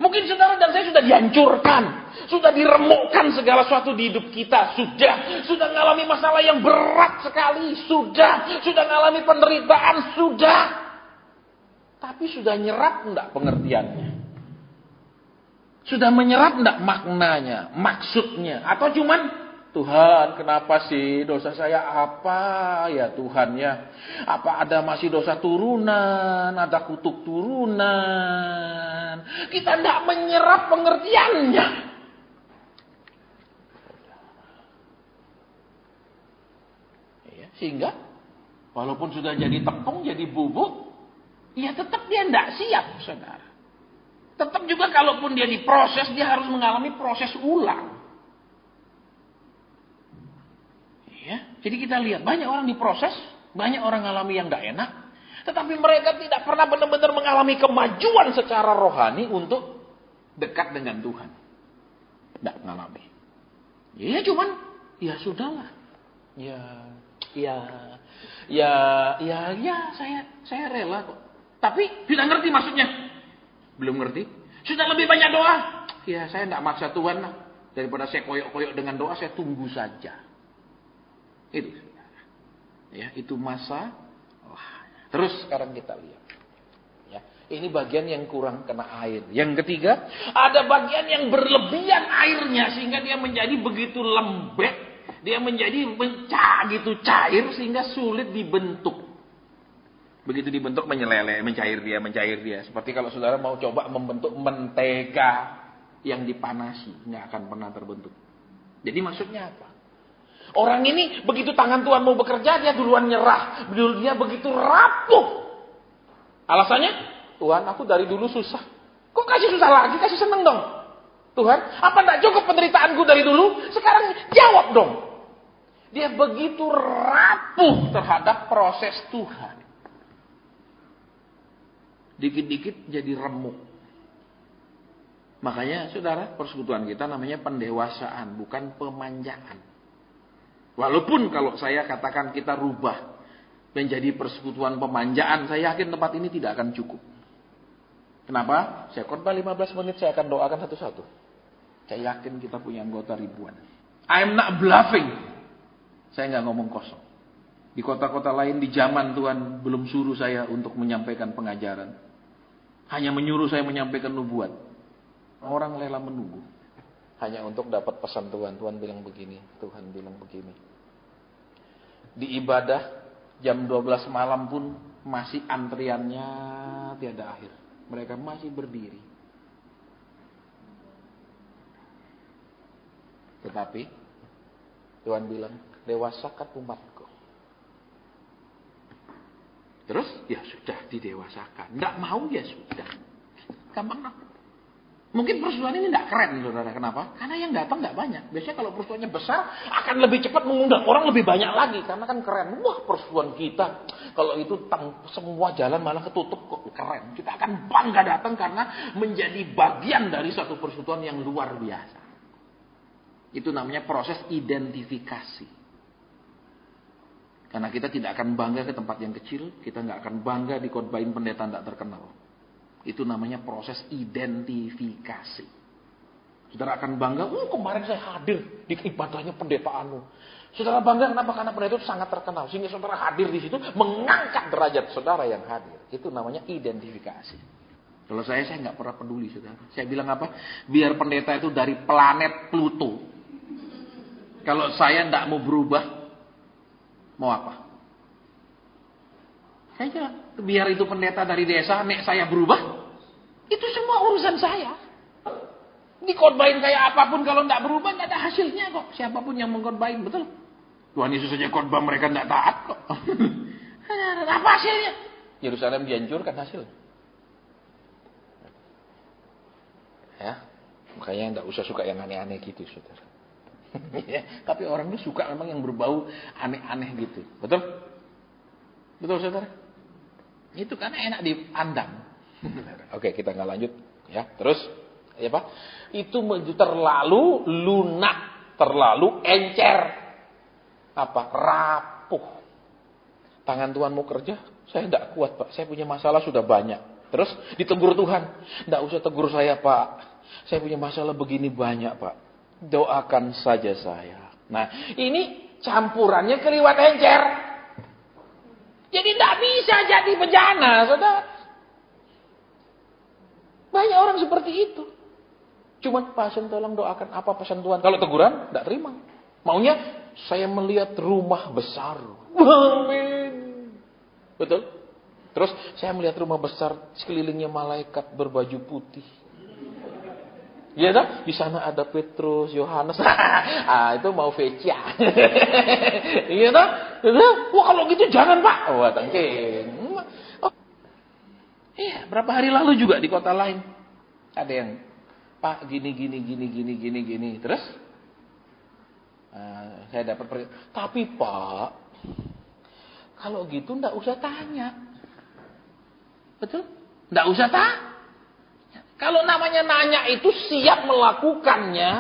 Mungkin saudara dan saya sudah dihancurkan. Sudah diremukkan segala sesuatu di hidup kita. Sudah mengalami masalah yang berat sekali. Sudah mengalami penderitaan. Tapi sudah nyerap enggak pengertiannya? Sudah menyerap enggak maknanya, maksudnya? Atau cuman, Tuhan, kenapa sih dosa saya apa ya Tuhan ya? Apa ada masih dosa turunan, ada kutuk turunan? Kita tidak menyerap pengertiannya. Ya, sehingga walaupun sudah jadi tepung, jadi bubuk, ya tetap dia tidak siap, saudara. Tetap juga kalaupun dia diproses, dia harus mengalami proses ulang. Ya, jadi kita lihat banyak orang diproses, banyak orang mengalami yang tidak enak, tetapi mereka tidak pernah benar-benar mengalami kemajuan secara rohani untuk dekat dengan Tuhan. Tidak mengalami. Ya cuman, ya sudahlah. Saya rela kok. Tapi sudah ngerti maksudnya? Belum ngerti? Sudah lebih banyak doa? Ya saya tidak maksa Tuhan lah. Daripada saya koyok-koyok dengan doa, saya tunggu saja. Itu, ya, itu masa. Terus sekarang kita lihat, ya, ini bagian yang kurang kena air. Yang ketiga, ada bagian yang berlebihan airnya sehingga dia menjadi begitu lembek, dia menjadi gitu cair sehingga sulit dibentuk. Begitu dibentuk menyeleleh, mencair dia. Seperti kalau saudara mau coba membentuk mentega yang dipanasi, nggak akan pernah terbentuk. Jadi maksudnya apa? Orang ini begitu tangan Tuhan mau bekerja, dia duluan nyerah. Dia begitu rapuh. Alasannya, Tuhan aku dari dulu susah. Kok kasih susah lagi? Kasih seneng dong. Tuhan, apa tidak cukup penderitaanku dari dulu? Sekarang jawab dong. Dia begitu rapuh terhadap proses Tuhan. Dikit-dikit jadi remuk. Makanya saudara, persekutuan kita namanya pendewasaan, bukan pemanjaan. Walaupun kalau saya katakan kita rubah menjadi persekutuan pemanjaan, saya yakin tempat ini tidak akan cukup. Kenapa? Saya khotbah 15 menit, saya akan doakan satu-satu. Saya yakin kita punya anggota ribuan. I'm not bluffing. Saya nggak ngomong kosong. Di kota-kota lain di zaman Tuhan belum suruh saya untuk menyampaikan pengajaran. Hanya menyuruh saya menyampaikan nubuat. Orang rela menunggu. Hanya untuk dapat pesan Tuhan. Tuhan bilang begini, Tuhan bilang begini. Di ibadah jam 12 malam pun masih antriannya tiada akhir. Mereka masih berdiri. Tetapi Tuhan bilang, dewasakan umatku. Terus ya sudah didewasakan. Tidak mau ya sudah. Gampang dong. Mungkin persekutuan ini tidak keren, saudara. Kenapa? Karena yang datang tidak banyak. Biasanya kalau persekutuannya besar, akan lebih cepat mengundang orang lebih banyak lagi. Karena kan keren. Wah, persekutuan kita. Kalau itu semua jalan malah ketutup, kok keren. Kita akan bangga datang karena menjadi bagian dari satu persekutuan yang luar biasa. Itu namanya proses identifikasi. Karena kita tidak akan bangga ke tempat yang kecil. Kita nggak akan bangga dikhotbahin pendeta tidak terkenal. Itu namanya proses identifikasi. Saudara akan bangga, kemarin saya hadir di ibadahnya pendeta anu. Saudara bangga kenapa? Karena pendeta itu sangat terkenal. Sehingga saudara hadir di situ, mengangkat derajat saudara yang hadir. Itu namanya identifikasi. Kalau saya nggak pernah peduli, saudara. Saya bilang apa? Biar pendeta itu dari planet Pluto. Kalau saya nggak mau berubah, mau apa? Saya biar itu pendeta dari desa, nek saya berubah, itu semua urusan saya. Dikhotbahin kayak apapun kalau tidak berubah, tidak ada hasilnya kok. Siapapun yang mengkhotbahin, betul. Tuhan Yesus saja khotbah mereka tidak taat kok. Apa hasilnya? Yerusalem dihancurkan hasil. Ya, makanya tidak usah suka yang aneh-aneh gitu, saudara. Ya, tapi orang itu suka memang yang berbau aneh-aneh gitu, betul? Betul saudara? Itu karena enak dipandang. Oke, kita nggak lanjut. Ya, terus, ya Pak, itu terlalu lunak, terlalu encer, rapuh. Tangan Tuhan mau kerja, saya tidak kuat Pak, saya punya masalah sudah banyak. Terus ditegur Tuhan, tidak usah tegur saya Pak, saya punya masalah begini banyak Pak, doakan saja saya. Nah, ini campurannya keliwat encer. Jadi tidak bisa jadi bejana, saudara. Banyak orang seperti itu. Cuman pasien tolong doakan apa pesan Tuhan. Kalau teguran, tidak terima. Maunya, saya melihat rumah besar. Amin. Betul? Terus, saya melihat rumah besar, sekelilingnya malaikat berbaju putih. Iya tak? Di sana ada Petrus, Yohanes. Itu mau vecia. Iya tak? Wah kalau gitu jangan Pak. Wah tangking. Iya, berapa hari lalu juga di kota lain ada yang Pak gini. Terus saya dapat tapi Pak, kalau gitu ndak usah tanya. Betul? Ndak usah tanya. Kalau namanya nanya itu siap melakukannya,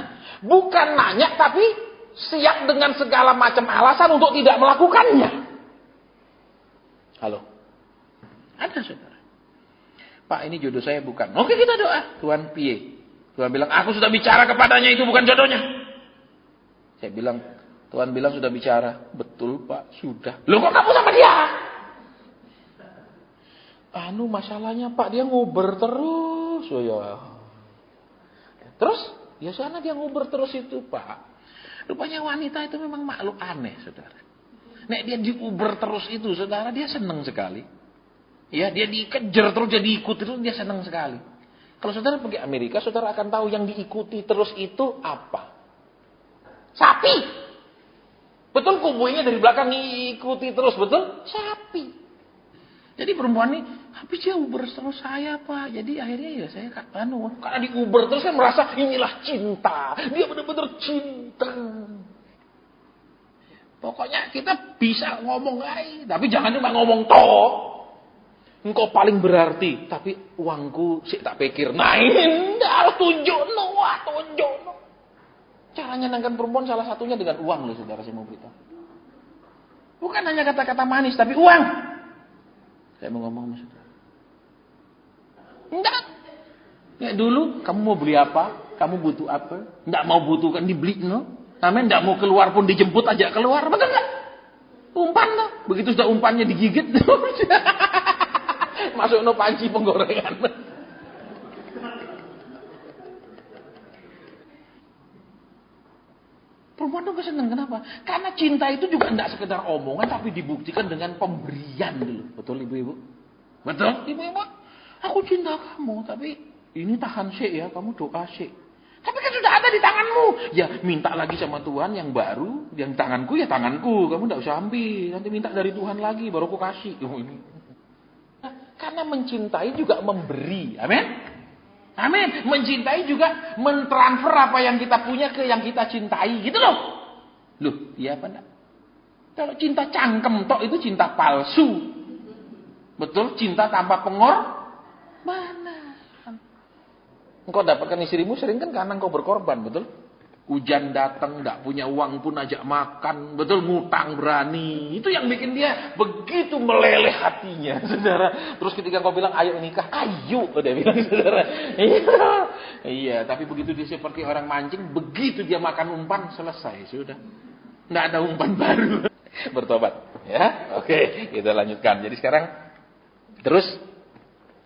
bukan nanya tapi siap dengan segala macam alasan untuk tidak melakukannya. Halo? Ada saudara. Pak ini jodoh saya bukan. Oke kita doa. Tuhan piye? Tuhan bilang aku sudah bicara kepadanya itu bukan jodohnya. Saya bilang Tuhan bilang sudah bicara. Betul Pak sudah. Loh kok kamu sama dia? Masalahnya Pak dia nguber terus. Oh ya. Terus ya sana dia nguber terus itu Pak. Rupanya wanita itu memang makhluk aneh saudara. Nek dia diuber terus itu saudara dia senang sekali. Ya dia dikejar terus dia diikuti terus dia senang sekali. Kalau saudara pergi Amerika saudara akan tahu yang diikuti terus itu apa? Sapi. Betul kubunya dari belakang ngikuti terus betul? Sapi. Jadi perempuan ini habis dia uber terus saya Pak. Jadi akhirnya ya saya karena di uber terus saya merasa inilah cinta. Dia benar-benar cinta. Pokoknya kita bisa ngomong aja, tapi jangan cuma ngomong toh. Engkau paling berarti, tapi uangku sih tak pikir. Nah ini dah tunjuk no. Cara nyenangkan perempuan salah satunya dengan uang loh saudara saya mau beritahu. Bukan hanya kata-kata manis, tapi uang. Saya mau ngomong sama saudara. Enggak. Ya dulu kamu mau beli apa? Kamu butuh apa? Enggak mau butuhkan dibeli no. Namanya enggak mau keluar pun dijemput aja keluar. Betul enggak? Umpan tuh. Begitu sudah umpannya digigit. Masuk no panci penggorengan. Perempuan tuh seneng kenapa? Karena cinta itu juga enggak sekedar omongan tapi dibuktikan dengan pemberian dulu. Betul ibu-ibu? Betul ibu-ibu? Aku cinta kamu tapi ini tahan syek ya, kamu doa syek. Tapi kan sudah ada di tanganmu. Ya minta lagi sama Tuhan yang baru, yang tanganku ya tanganku. Kamu enggak usah ambil, nanti minta dari Tuhan lagi baru aku kasih. Nah, karena mencintai juga memberi. Amin. Amin. Mencintai juga mentransfer apa yang kita punya ke yang kita cintai. Gitu loh. Loh, iya apa enggak? Kalau cinta cangkem tok itu cinta palsu. Betul? Cinta tanpa pengorbanan. Engkau dapatkan istrimu sering kan karena engkau berkorban. Betul? Hujan datang, enggak punya uang pun ajak makan. Betul? Ngutang berani. Itu yang bikin dia begitu meleleh hatinya. Saudara. Terus ketika kau bilang ayo nikah. Ayo. Dia bilang saudara. Iya. Tapi begitu dia seperti orang mancing. Begitu dia makan umpan. Selesai. Sudah. Enggak ada umpan baru. Bertobat. Ya. Oke. Kita lanjutkan. Jadi sekarang. Terus.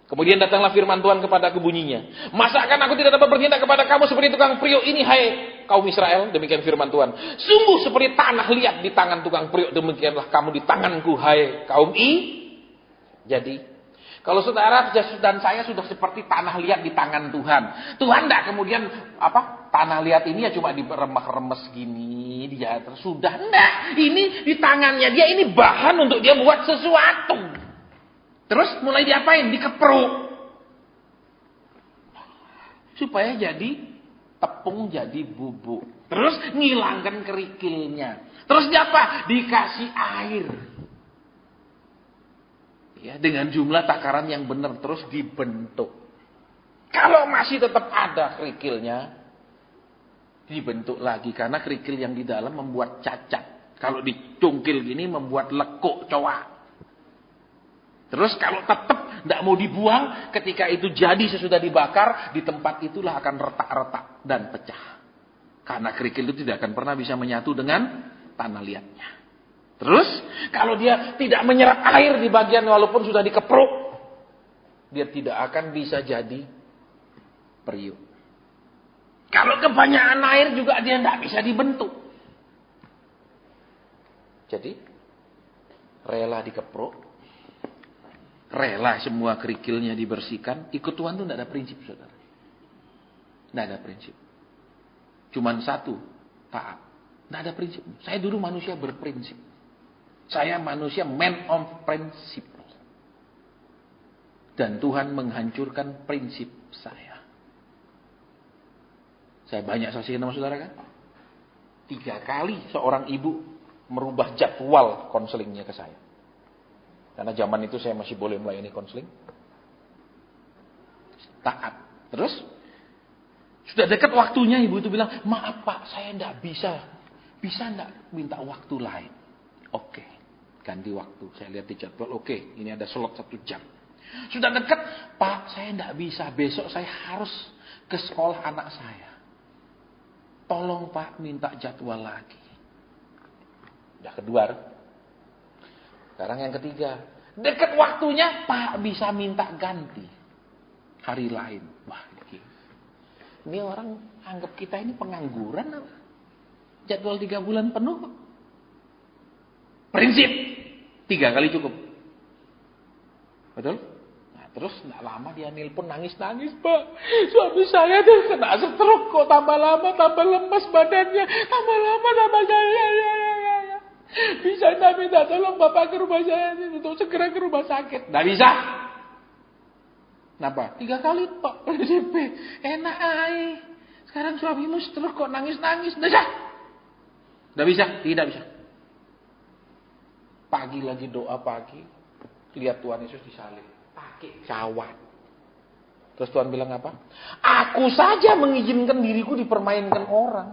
Kemudian datanglah firman Tuhan kepadaku bunyinya. Masakan aku tidak dapat bertindak kepada kamu seperti tukang priuk ini, hai kaum Israel? Demikian firman Tuhan. Sungguh seperti tanah liat di tangan tukang priuk, demikianlah kamu di tanganku, hai kaum Jadi, kalau saudara dan saya sudah seperti tanah liat di tangan Tuhan. Tuhan tidak kemudian tanah liat ini ya cuma diremes-remes gini, dia sudah enggak. Ini di tangannya dia, ini bahan untuk dia buat sesuatu. Terus mulai diapain? Dikepruk. Supaya jadi tepung, jadi bubuk. Terus ngilangkan kerikilnya. Terus diapa? Dikasih air. Ya, dengan jumlah takaran yang benar terus dibentuk. Kalau masih tetap ada kerikilnya, dibentuk lagi karena kerikil yang di dalam membuat cacat. Kalau dicungkil gini membuat lekuk coak. Terus kalau tetap tidak mau dibuang, ketika itu jadi sesudah dibakar, di tempat itulah akan retak-retak dan pecah. Karena kerikil itu tidak akan pernah bisa menyatu dengan tanah liatnya. Terus kalau dia tidak menyerap air di bagian walaupun sudah dikepruk, dia tidak akan bisa jadi periuk. Kalau kebanyakan air juga dia tidak bisa dibentuk. Jadi rela dikepruk, rela semua kerikilnya dibersihkan, ikut Tuhan itu tidak ada prinsip, saudara. Tidak ada prinsip. Cuman satu, taat. Tidak ada prinsip. Saya dulu manusia berprinsip. Saya manusia man of principle. Dan Tuhan menghancurkan prinsip saya. Saya banyak saksikan sama saudara kan? 3 kali seorang ibu merubah jadwal konselingnya ke saya. Karena zaman itu saya masih boleh melayani konseling. Taat. Terus sudah dekat waktunya ibu itu bilang, maaf pak, saya tidak bisa. Bisa tidak minta waktu lain? Oke, ganti waktu. Saya lihat di jadwal, oke, ini ada slot 1 jam. Sudah dekat, pak, saya tidak bisa. Besok saya harus ke sekolah anak saya. Tolong pak, minta jadwal lagi. Udah kedua. Sekarang yang ketiga. Dekat waktunya, pak bisa minta ganti. Hari lain. Wah, ini orang anggap kita ini pengangguran apa? Jadwal 3 bulan penuh. Prinsip 3 kali cukup. Betul? Nah, terus tidak lama dia nelpon nangis-nangis, Pak. Suami saya tuh kena stroke kok, tambah lama tambah lemas badannya, tambah lama tambah saya. Ya. Bisa tidak minta tolong Bapak ke rumah saya untuk segera ke rumah sakit? Tidak bisa. Kenapa? 3 kali Pak. Prinsip enak aja. Sekarang suamimu stroke kok nangis-nangis. Tidak bisa. Tidak bisa. Pagi lagi doa pagi. Lihat Tuhan Yesus disalib. Pakai cawat. Terus Tuhan bilang apa? Aku saja mengizinkan diriku dipermainkan orang.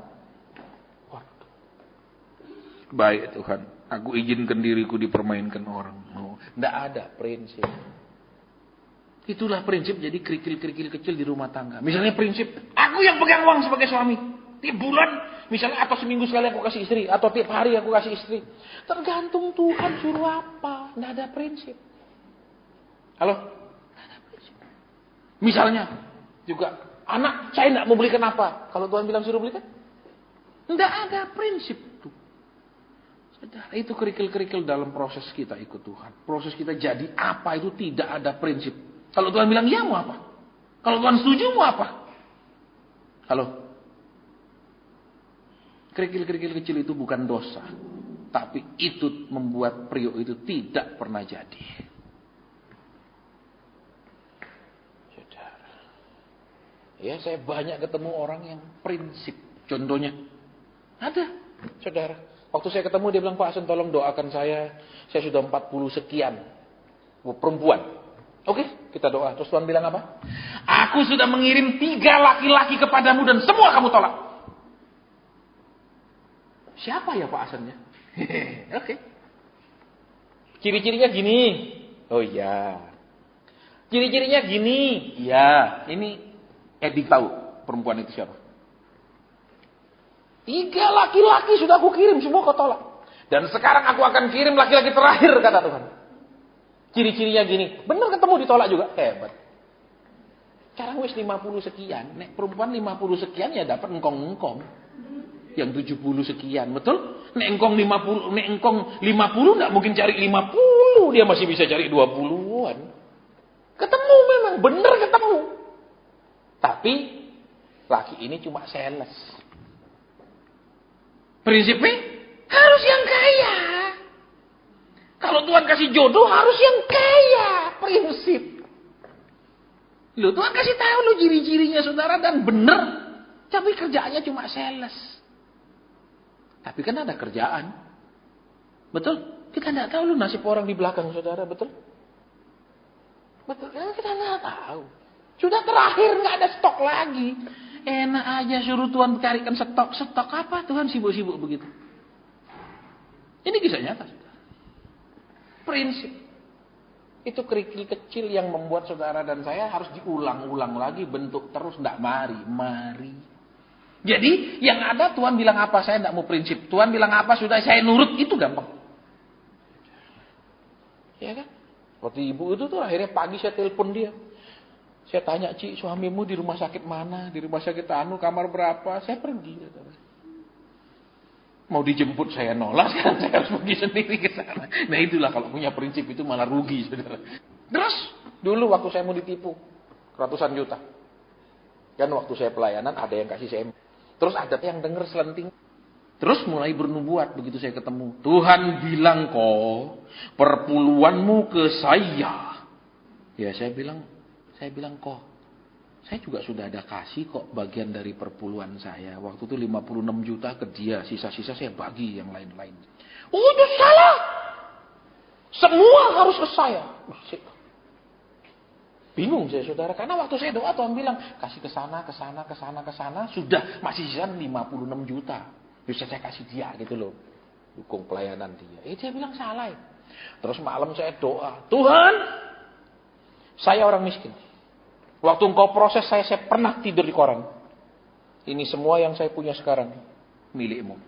Waduh. Baik Tuhan. Aku izinkan diriku dipermainkan orang. Tidak ada prinsip. Itulah prinsip jadi kerikil-kerikil kecil di rumah tangga. Misalnya prinsip, aku yang pegang uang sebagai suami. Tiap bulan, misalnya atau seminggu sekali aku kasih istri. Atau tiap hari aku kasih istri. Tergantung Tuhan suruh apa. Tidak ada prinsip. Halo? Tidak ada prinsip. Misalnya, juga anak saya tidak mau belikan apa. Kalau Tuhan bilang suruh belikan. Tidak ada prinsip tuh. Saudara, itu kerikil-kerikil dalam proses kita ikut Tuhan. Proses kita jadi apa itu tidak ada prinsip. Kalau Tuhan bilang ya mau apa? Kalau Tuhan setuju mau apa? Halo? Kerikil-kerikil kecil itu bukan dosa. Tapi itu membuat periuk itu tidak pernah jadi. Saudara. Ya saya banyak ketemu orang yang prinsip. Contohnya. Ada. Saudara. Waktu saya ketemu dia bilang, Pak Asen tolong doakan saya. Saya sudah 40 sekian. Perempuan. Oke, kita doa. Terus Tuhan bilang apa? Aku sudah mengirim 3 laki-laki kepadamu dan semua kamu tolak. Siapa ya Pak Asennya? Oke. Ciri-cirinya gini. Oh iya. Ciri-cirinya gini. Iya. Ini Edik tahu perempuan itu siapa. 3 laki-laki sudah aku kirim, semua kau tolak. Dan sekarang aku akan kirim laki-laki terakhir, kata Tuhan. Ciri-cirinya gini, benar ketemu ditolak juga, hebat. Sekarang wis 50 sekian, nek perempuan 50 sekian ya dapat engkong-engkong. Yang 70 sekian, betul? Nek engkong 50 enggak mungkin cari 50, dia masih bisa cari 20-an. Ketemu memang, benar ketemu. Tapi laki ini cuma sales. Prinsipnya harus yang kaya. Kalau Tuhan kasih jodoh harus yang kaya. Prinsip. Loh Tuhan kasih tahu lo ciri-cirinya saudara dan benar. Tapi kerjaannya cuma sales. Tapi kan ada kerjaan. Betul? Kita tidak tahu lo nasib orang di belakang saudara. Betul? Betul, kan kita nggak tahu. Sudah terakhir nggak ada stok lagi. Enak aja suruh Tuhan carikan stok. Stok apa? Tuhan sibuk-sibuk begitu. Ini kisah nyata. Prinsip. Itu kerikil kecil yang membuat saudara dan saya harus diulang-ulang lagi, bentuk terus, tidak mari. Jadi yang ada Tuhan bilang apa, saya tidak mau prinsip. Tuhan bilang apa, sudah saya nurut, itu gampang. Ya kan? Waktu ibu itu tuh akhirnya pagi saya telepon dia. Saya tanya, Ci, suamimu di rumah sakit mana? Di rumah sakit anu, kamar berapa? Saya pergi. Mau dijemput saya nolak, sekarang saya harus pergi sendiri ke sana. Nah itulah kalau punya prinsip itu malah rugi, saudara. Terus dulu waktu saya mau ditipu ratusan juta, kan waktu saya pelayanan ada yang kasih saya, terus ada yang denger selenting, terus mulai bernubuat begitu saya ketemu. Tuhan bilang kok perpuluhanmu ke saya. Ya saya bilang kok. Saya juga sudah ada kasih kok bagian dari perpuluhan saya. Waktu itu 56 juta ke dia. Sisa-sisa saya bagi yang lain-lain. Oh itu salah. Semua harus ke saya. Bingung saya saudara. Karena waktu saya doa Tuhan bilang. Kasih ke sana, ke sana, ke sana, ke sana. Sudah masih sisa 56 juta. Bisa saya kasih dia gitu loh. Dukung pelayanan dia. Dia bilang salah ya. Terus malam saya doa. Tuhan. Saya orang miskin. Waktu engkau proses saya pernah tidur di koran. Ini semua yang saya punya sekarang milikmu.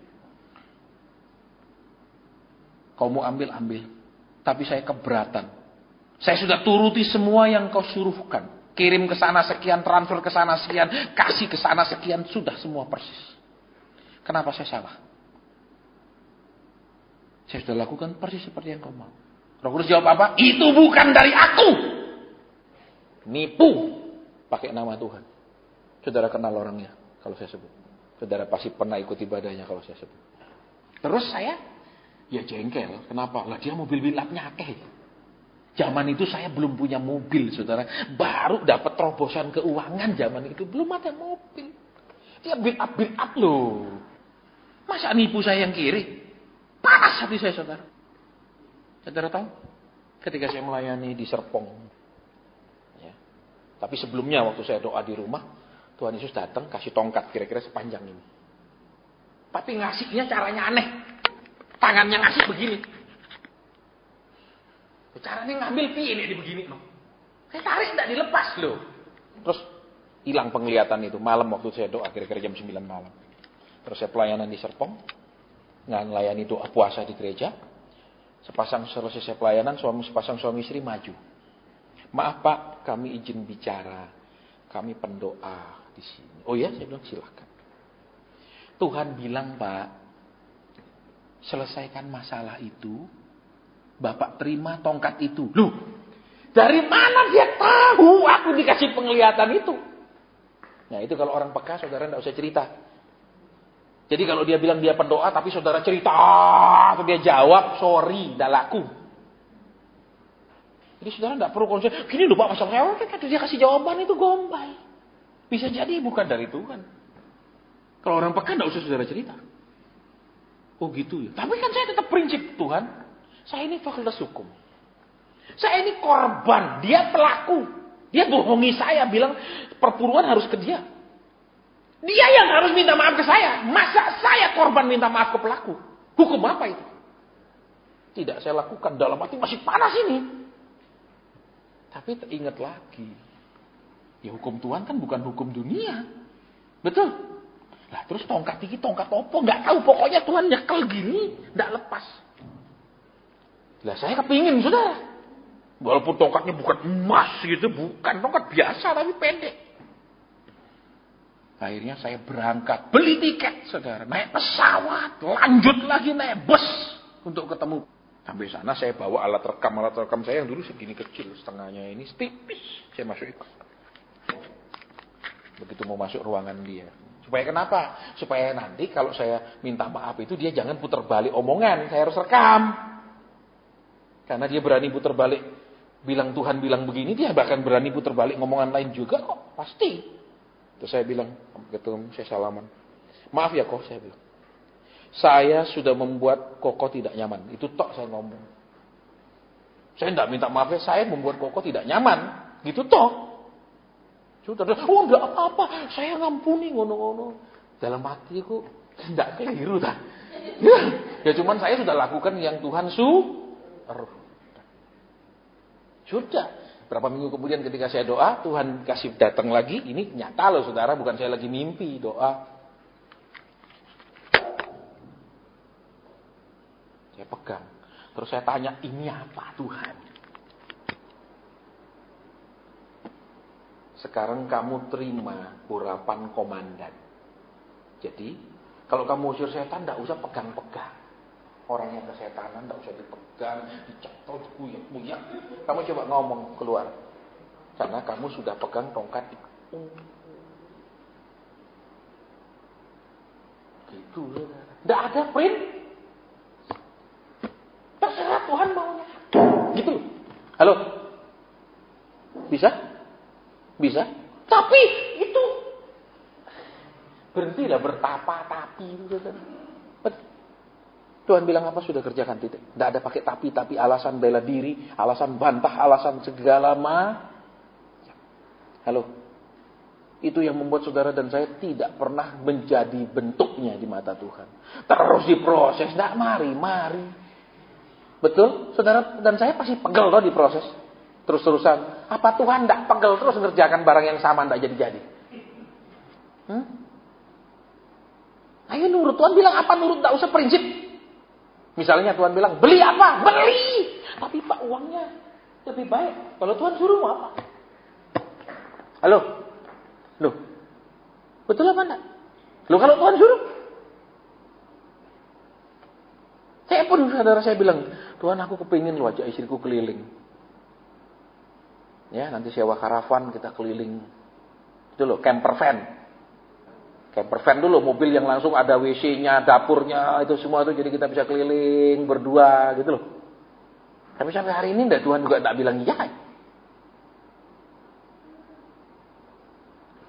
Kau mau ambil. Tapi saya keberatan. Saya sudah turuti semua yang kau suruhkan. Kirim ke sana sekian, transfer ke sana sekian, kasih ke sana sekian, sudah semua persis. Kenapa saya salah? Saya sudah lakukan persis seperti yang kau mau. Roh Kudus jawab apa? Itu bukan dari aku. Nipu. Pakai nama Tuhan. Saudara kenal orangnya kalau saya sebut. Saudara pasti pernah ikut ibadahnya kalau saya sebut. Terus saya ya jengkel. Kenapa? Lah dia mobil bilapnya akeh. Zaman itu saya belum punya mobil, saudara. Baru dapat terobosan keuangan zaman itu. Belum ada mobil. Dia build up loh. Masa nipu saya yang kiri? Panas hati saya, saudara. Saudara tahu? Ketika saya melayani di Serpong. Tapi sebelumnya waktu saya doa di rumah, Tuhan Yesus datang kasih tongkat kira-kira sepanjang ini. Tapi ngasihnya caranya aneh. Tangannya ngasih begini. Caranya ngambil ini begini. No. Saya tarik tidak dilepas loh. Terus hilang penglihatan itu. Malam waktu saya doa kira-kira jam 9 malam. Terus saya pelayanan di Serpong. Ngelayani doa puasa di gereja. Selesai saya pelayanan, sepasang suami istri maju. Maaf Pak, kami izin bicara. Kami pendoa di sini. Oh ya, saya bilang silakan. Tuhan bilang Pak, selesaikan masalah itu. Bapak terima tongkat itu. Loh, dari mana dia tahu aku dikasih penglihatan itu? Nah itu kalau orang peka, saudara tidak usah cerita. Jadi kalau dia bilang dia pendoa, tapi saudara cerita, atau dia jawab, sorry, tidak laku. Jadi saudara tidak perlu konsen, gini loh Pak masalahnya, dia kasih jawaban itu gombal. Bisa jadi bukan dari Tuhan. Kalau orang peka tidak usah saudara cerita. Oh gitu ya. Tapi kan saya tetap prinsip Tuhan, saya ini fakultas hukum. Saya ini korban, dia pelaku. Dia bohongi saya, bilang perpuluhan harus ke dia. Dia yang harus minta maaf ke saya. Masa saya korban minta maaf ke pelaku? Hukum apa itu? Tidak saya lakukan, dalam hati masih panas ini. Tapi teringat lagi, ya hukum Tuhan kan bukan hukum dunia. Betul? Lah terus tongkat ini, tongkat opo, nggak tahu. Pokoknya Tuhan nyekel gini, nggak lepas. Lah saya kepingin, saudara. Walaupun tongkatnya bukan emas gitu, bukan tongkat biasa tapi pendek. Akhirnya saya berangkat, beli tiket, saudara, naik pesawat, lanjut lagi naik bus untuk ketemu. Sampai sana saya bawa alat rekam saya yang dulu segini kecil, setengahnya ini tipis. Saya masuk itu. Begitu mau masuk ruangan dia. Supaya kenapa? Supaya nanti kalau saya minta maaf itu dia jangan putar balik omongan. Saya harus rekam. Karena dia berani putar balik. Bilang Tuhan bilang begini, dia bahkan berani putar balik ngomongan lain juga kok. Pasti. Terus saya bilang, ketemu saya salaman. Maaf ya kok, saya bilang. Saya sudah membuat Koko tidak nyaman. Itu tok saya ngomong. Saya tidak minta maaf ya, saya membuat Koko tidak nyaman. Gitu toh. Sudah, oh enggak apa-apa, saya ngampuni ngono-ngono. Dalam hatiku tidak keliru dah. Ya cuman saya sudah lakukan yang Tuhan suruh. Sudah. Berapa minggu kemudian ketika saya doa, Tuhan kasih datang lagi. Ini nyata loh saudara, bukan saya lagi mimpi doa. Saya pegang. Terus saya tanya, ini apa Tuhan? Sekarang kamu terima urapan komandan. Jadi, kalau kamu usir setan, tidak usah pegang-pegang. Orang yang kesetanan tidak usah dipegang, dicotol, dikuyak-kuyak. Kamu coba ngomong keluar. Karena kamu sudah pegang tongkat itu. Gitu. Tidak ada print. Terserah Tuhan maunya. Gitu. Halo? Bisa? Bisa? Tapi itu berhentilah bertapa-tapi. Tuhan bilang apa sudah kerjakan titik. Tidak ada pakai tapi alasan bela diri, alasan bantah, alasan segala macam. Halo? Itu yang membuat saudara dan saya tidak pernah menjadi bentuknya di mata Tuhan. Terus diproses. Tidak, mari. Betul? Saudara dan saya pasti pegel loh diproses. Terus-terusan. Apa Tuhan tidak pegel terus mengerjakan barang yang sama tidak jadi-jadi? Ayo nurut. Tuhan bilang apa nurut? Tidak usah prinsip. Misalnya Tuhan bilang beli apa? Beli. Tapi Pak uangnya lebih baik. Kalau Tuhan suruh mau apa? Halo? Loh? Betul apa enggak? Loh kalau Tuhan suruh? Saya pun saudara saya bilang, Tuhan aku kepingin loh ajak istriku keliling. Ya nanti sewa karavan kita keliling. Itu loh camper van. Camper van dulu mobil yang langsung ada WC-nya, dapurnya, itu semua itu jadi kita bisa keliling berdua gitu loh. Tapi sampai hari ini Tuhan juga tidak bilang iya.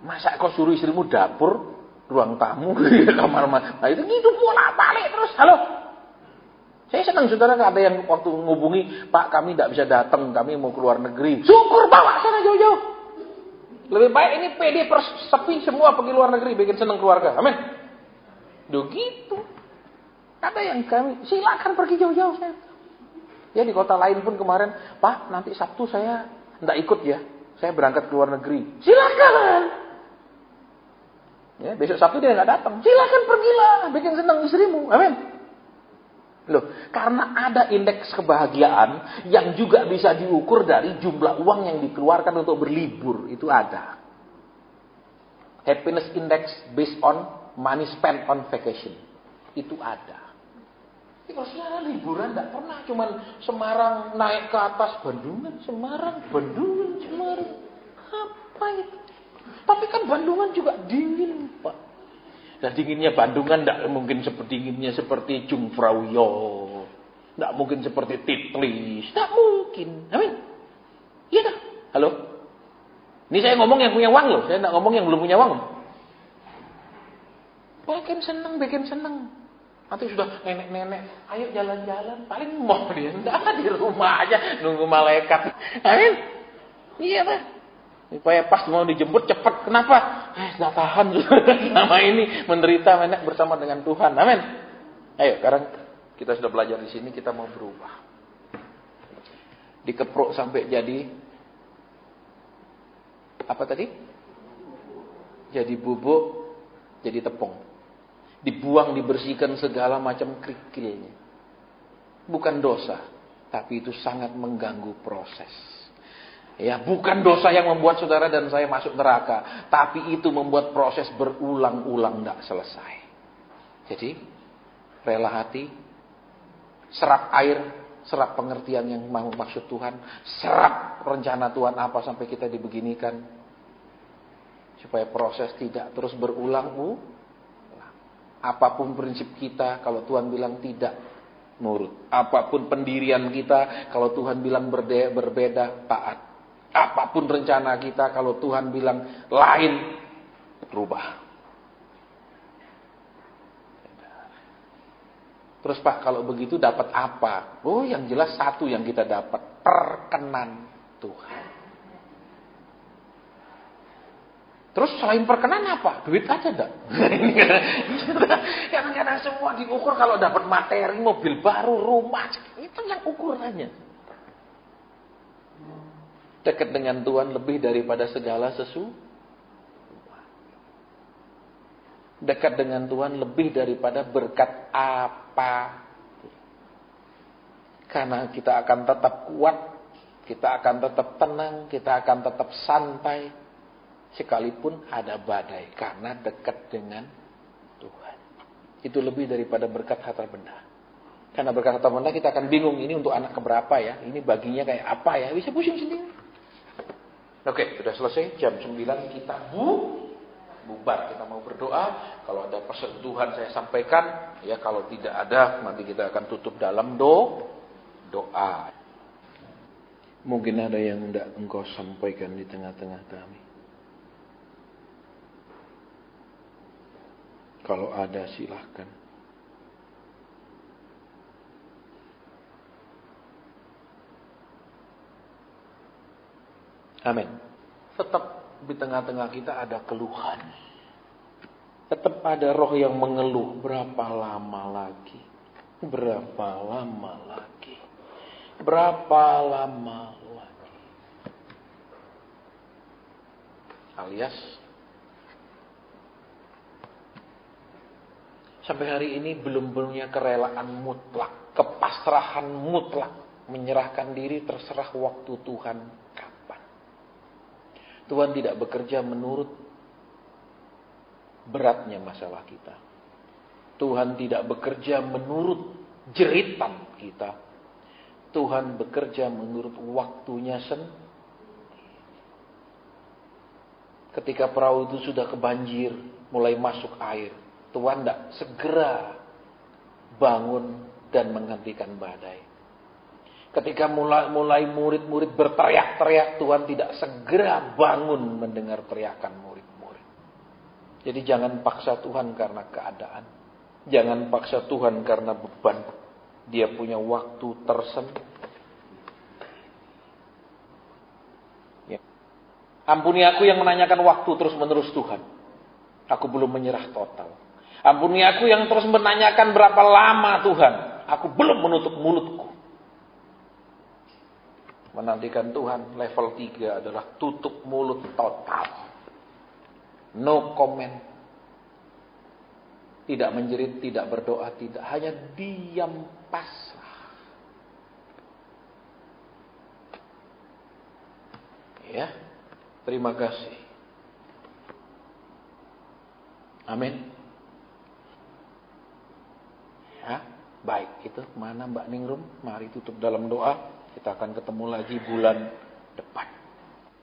Masa kau suruh istrimu dapur, ruang tamu, kamar mandi. Nah itu gitu bolak-balik terus. Halo. Saya senang saudara ada yang waktu ngubungi, Pak kami tidak bisa datang, kami mau keluar negeri. Syukur bawa sana jauh-jauh. Lebih baik ini PD sepi semua pergi luar negeri, bikin senang keluarga. Amin. Duh gitu. Ada yang kami, silakan pergi jauh-jauh saya. Ya di kota lain pun kemarin, Pak nanti Sabtu saya tidak ikut ya. Saya berangkat ke luar negeri. Silakan. Ya besok Sabtu dia nggak datang. Silakan pergilah, bikin senang istrimu. Amin. Loh, karena ada indeks kebahagiaan yang juga bisa diukur dari jumlah uang yang dikeluarkan untuk berlibur. Itu ada. Happiness index based on money spent on vacation. Itu ada. Tapi kalau sekarang liburan tidak pernah. Cuman Semarang naik ke atas Bandungan. Semarang, Bandungan, Semarang. Apa itu? Tapi kan Bandungan juga dingin, Pak. Dan dinginnya Bandungan tidak mungkin dinginnya seperti Jungfraujo. Tidak mungkin seperti Titlis. Tidak mungkin. Amin. Iya dah. Halo. Ini saya ngomong yang punya uang loh. Saya tidak ngomong yang belum punya uang. Bikin seneng. Nanti sudah nenek-nenek. Ayo jalan-jalan. Paling mau dia. Tidak di rumah aja. Nunggu malaikat. Amin. Iya dah. Supaya pas mau dijemput cepat. Kenapa? Tidak tahan selama ini menderita menek bersama dengan Tuhan. Amin. Ayo sekarang kita sudah belajar di sini, kita mau berubah. Dikeprok sampai jadi apa tadi? Jadi bubuk, jadi tepung. Dibuang, dibersihkan segala macam kerikilnya. Bukan dosa, tapi itu sangat mengganggu proses. Ya, bukan dosa yang membuat saudara dan saya masuk neraka, tapi itu membuat proses berulang-ulang tidak selesai. Jadi, rela hati, serap air, serap pengertian yang mau maksud Tuhan, serap rencana Tuhan apa sampai kita dibeginikan, supaya proses tidak terus berulang-ulang. Apapun prinsip kita, kalau Tuhan bilang tidak, nurut. Apapun pendirian kita, kalau Tuhan bilang berbeda, taat. Apapun rencana kita, kalau Tuhan bilang lain, rubah. Terus Pak, kalau begitu dapat apa? Oh, yang jelas satu yang kita dapat. perkenan Tuhan. Terus selain perkenan apa? Duit aja enggak? Kadang-kadang semua diukur kalau dapat materi, mobil baru, rumah. Itu yang ukurannya. Dekat dengan Tuhan lebih daripada segala sesuatu. Dekat dengan Tuhan lebih daripada berkat apa. Karena kita akan tetap kuat, kita akan tetap tenang, kita akan tetap santai. Sekalipun ada badai, karena dekat dengan Tuhan. Itu lebih daripada berkat harta benda. Karena berkat harta benda kita akan bingung, ini untuk anak keberapa ya, ini baginya kayak apa ya, bisa pusing sendiri. Oke, sudah selesai, jam 9 kita bubar, kita mau berdoa. Kalau ada persentuhan saya sampaikan, ya kalau tidak ada, nanti kita akan tutup dalam doa. Mungkin ada yang tidak engkau sampaikan di tengah-tengah kami. Kalau ada silahkan. Amin. Tetap di tengah-tengah kita ada keluhan. Tetap ada roh yang mengeluh. Berapa lama lagi? Berapa lama lagi? Berapa lama lagi? Alias sampai hari ini belum punya kerelaan mutlak, kepasrahan mutlak, menyerahkan diri terserah waktu Tuhan kapan. Tuhan tidak bekerja menurut beratnya masalah kita. Tuhan tidak bekerja menurut jeritan kita. Tuhan bekerja menurut waktunya sendiri. Ketika perahu itu sudah kebanjir, mulai masuk air, Tuhan tidak segera bangun dan menghentikan badai. Ketika mulai murid-murid berteriak-teriak, Tuhan tidak segera bangun mendengar teriakan murid-murid. Jadi jangan paksa Tuhan karena keadaan. Jangan paksa Tuhan karena beban. Dia punya waktu tersendiri. Ya. Ampuni aku yang menanyakan waktu terus-menerus Tuhan. Aku belum menyerah total. Ampuni aku yang terus menanyakan berapa lama Tuhan. Aku belum menutup mulutku. Menantikan Tuhan level 3 adalah tutup mulut total. No comment. Tidak menjerit, tidak berdoa, tidak. Hanya diam pasrah. Ya. Terima kasih. Amin. Ya, baik. Itu mana Mbak Ningrum? Mari tutup dalam doa. Kita akan ketemu lagi bulan depan.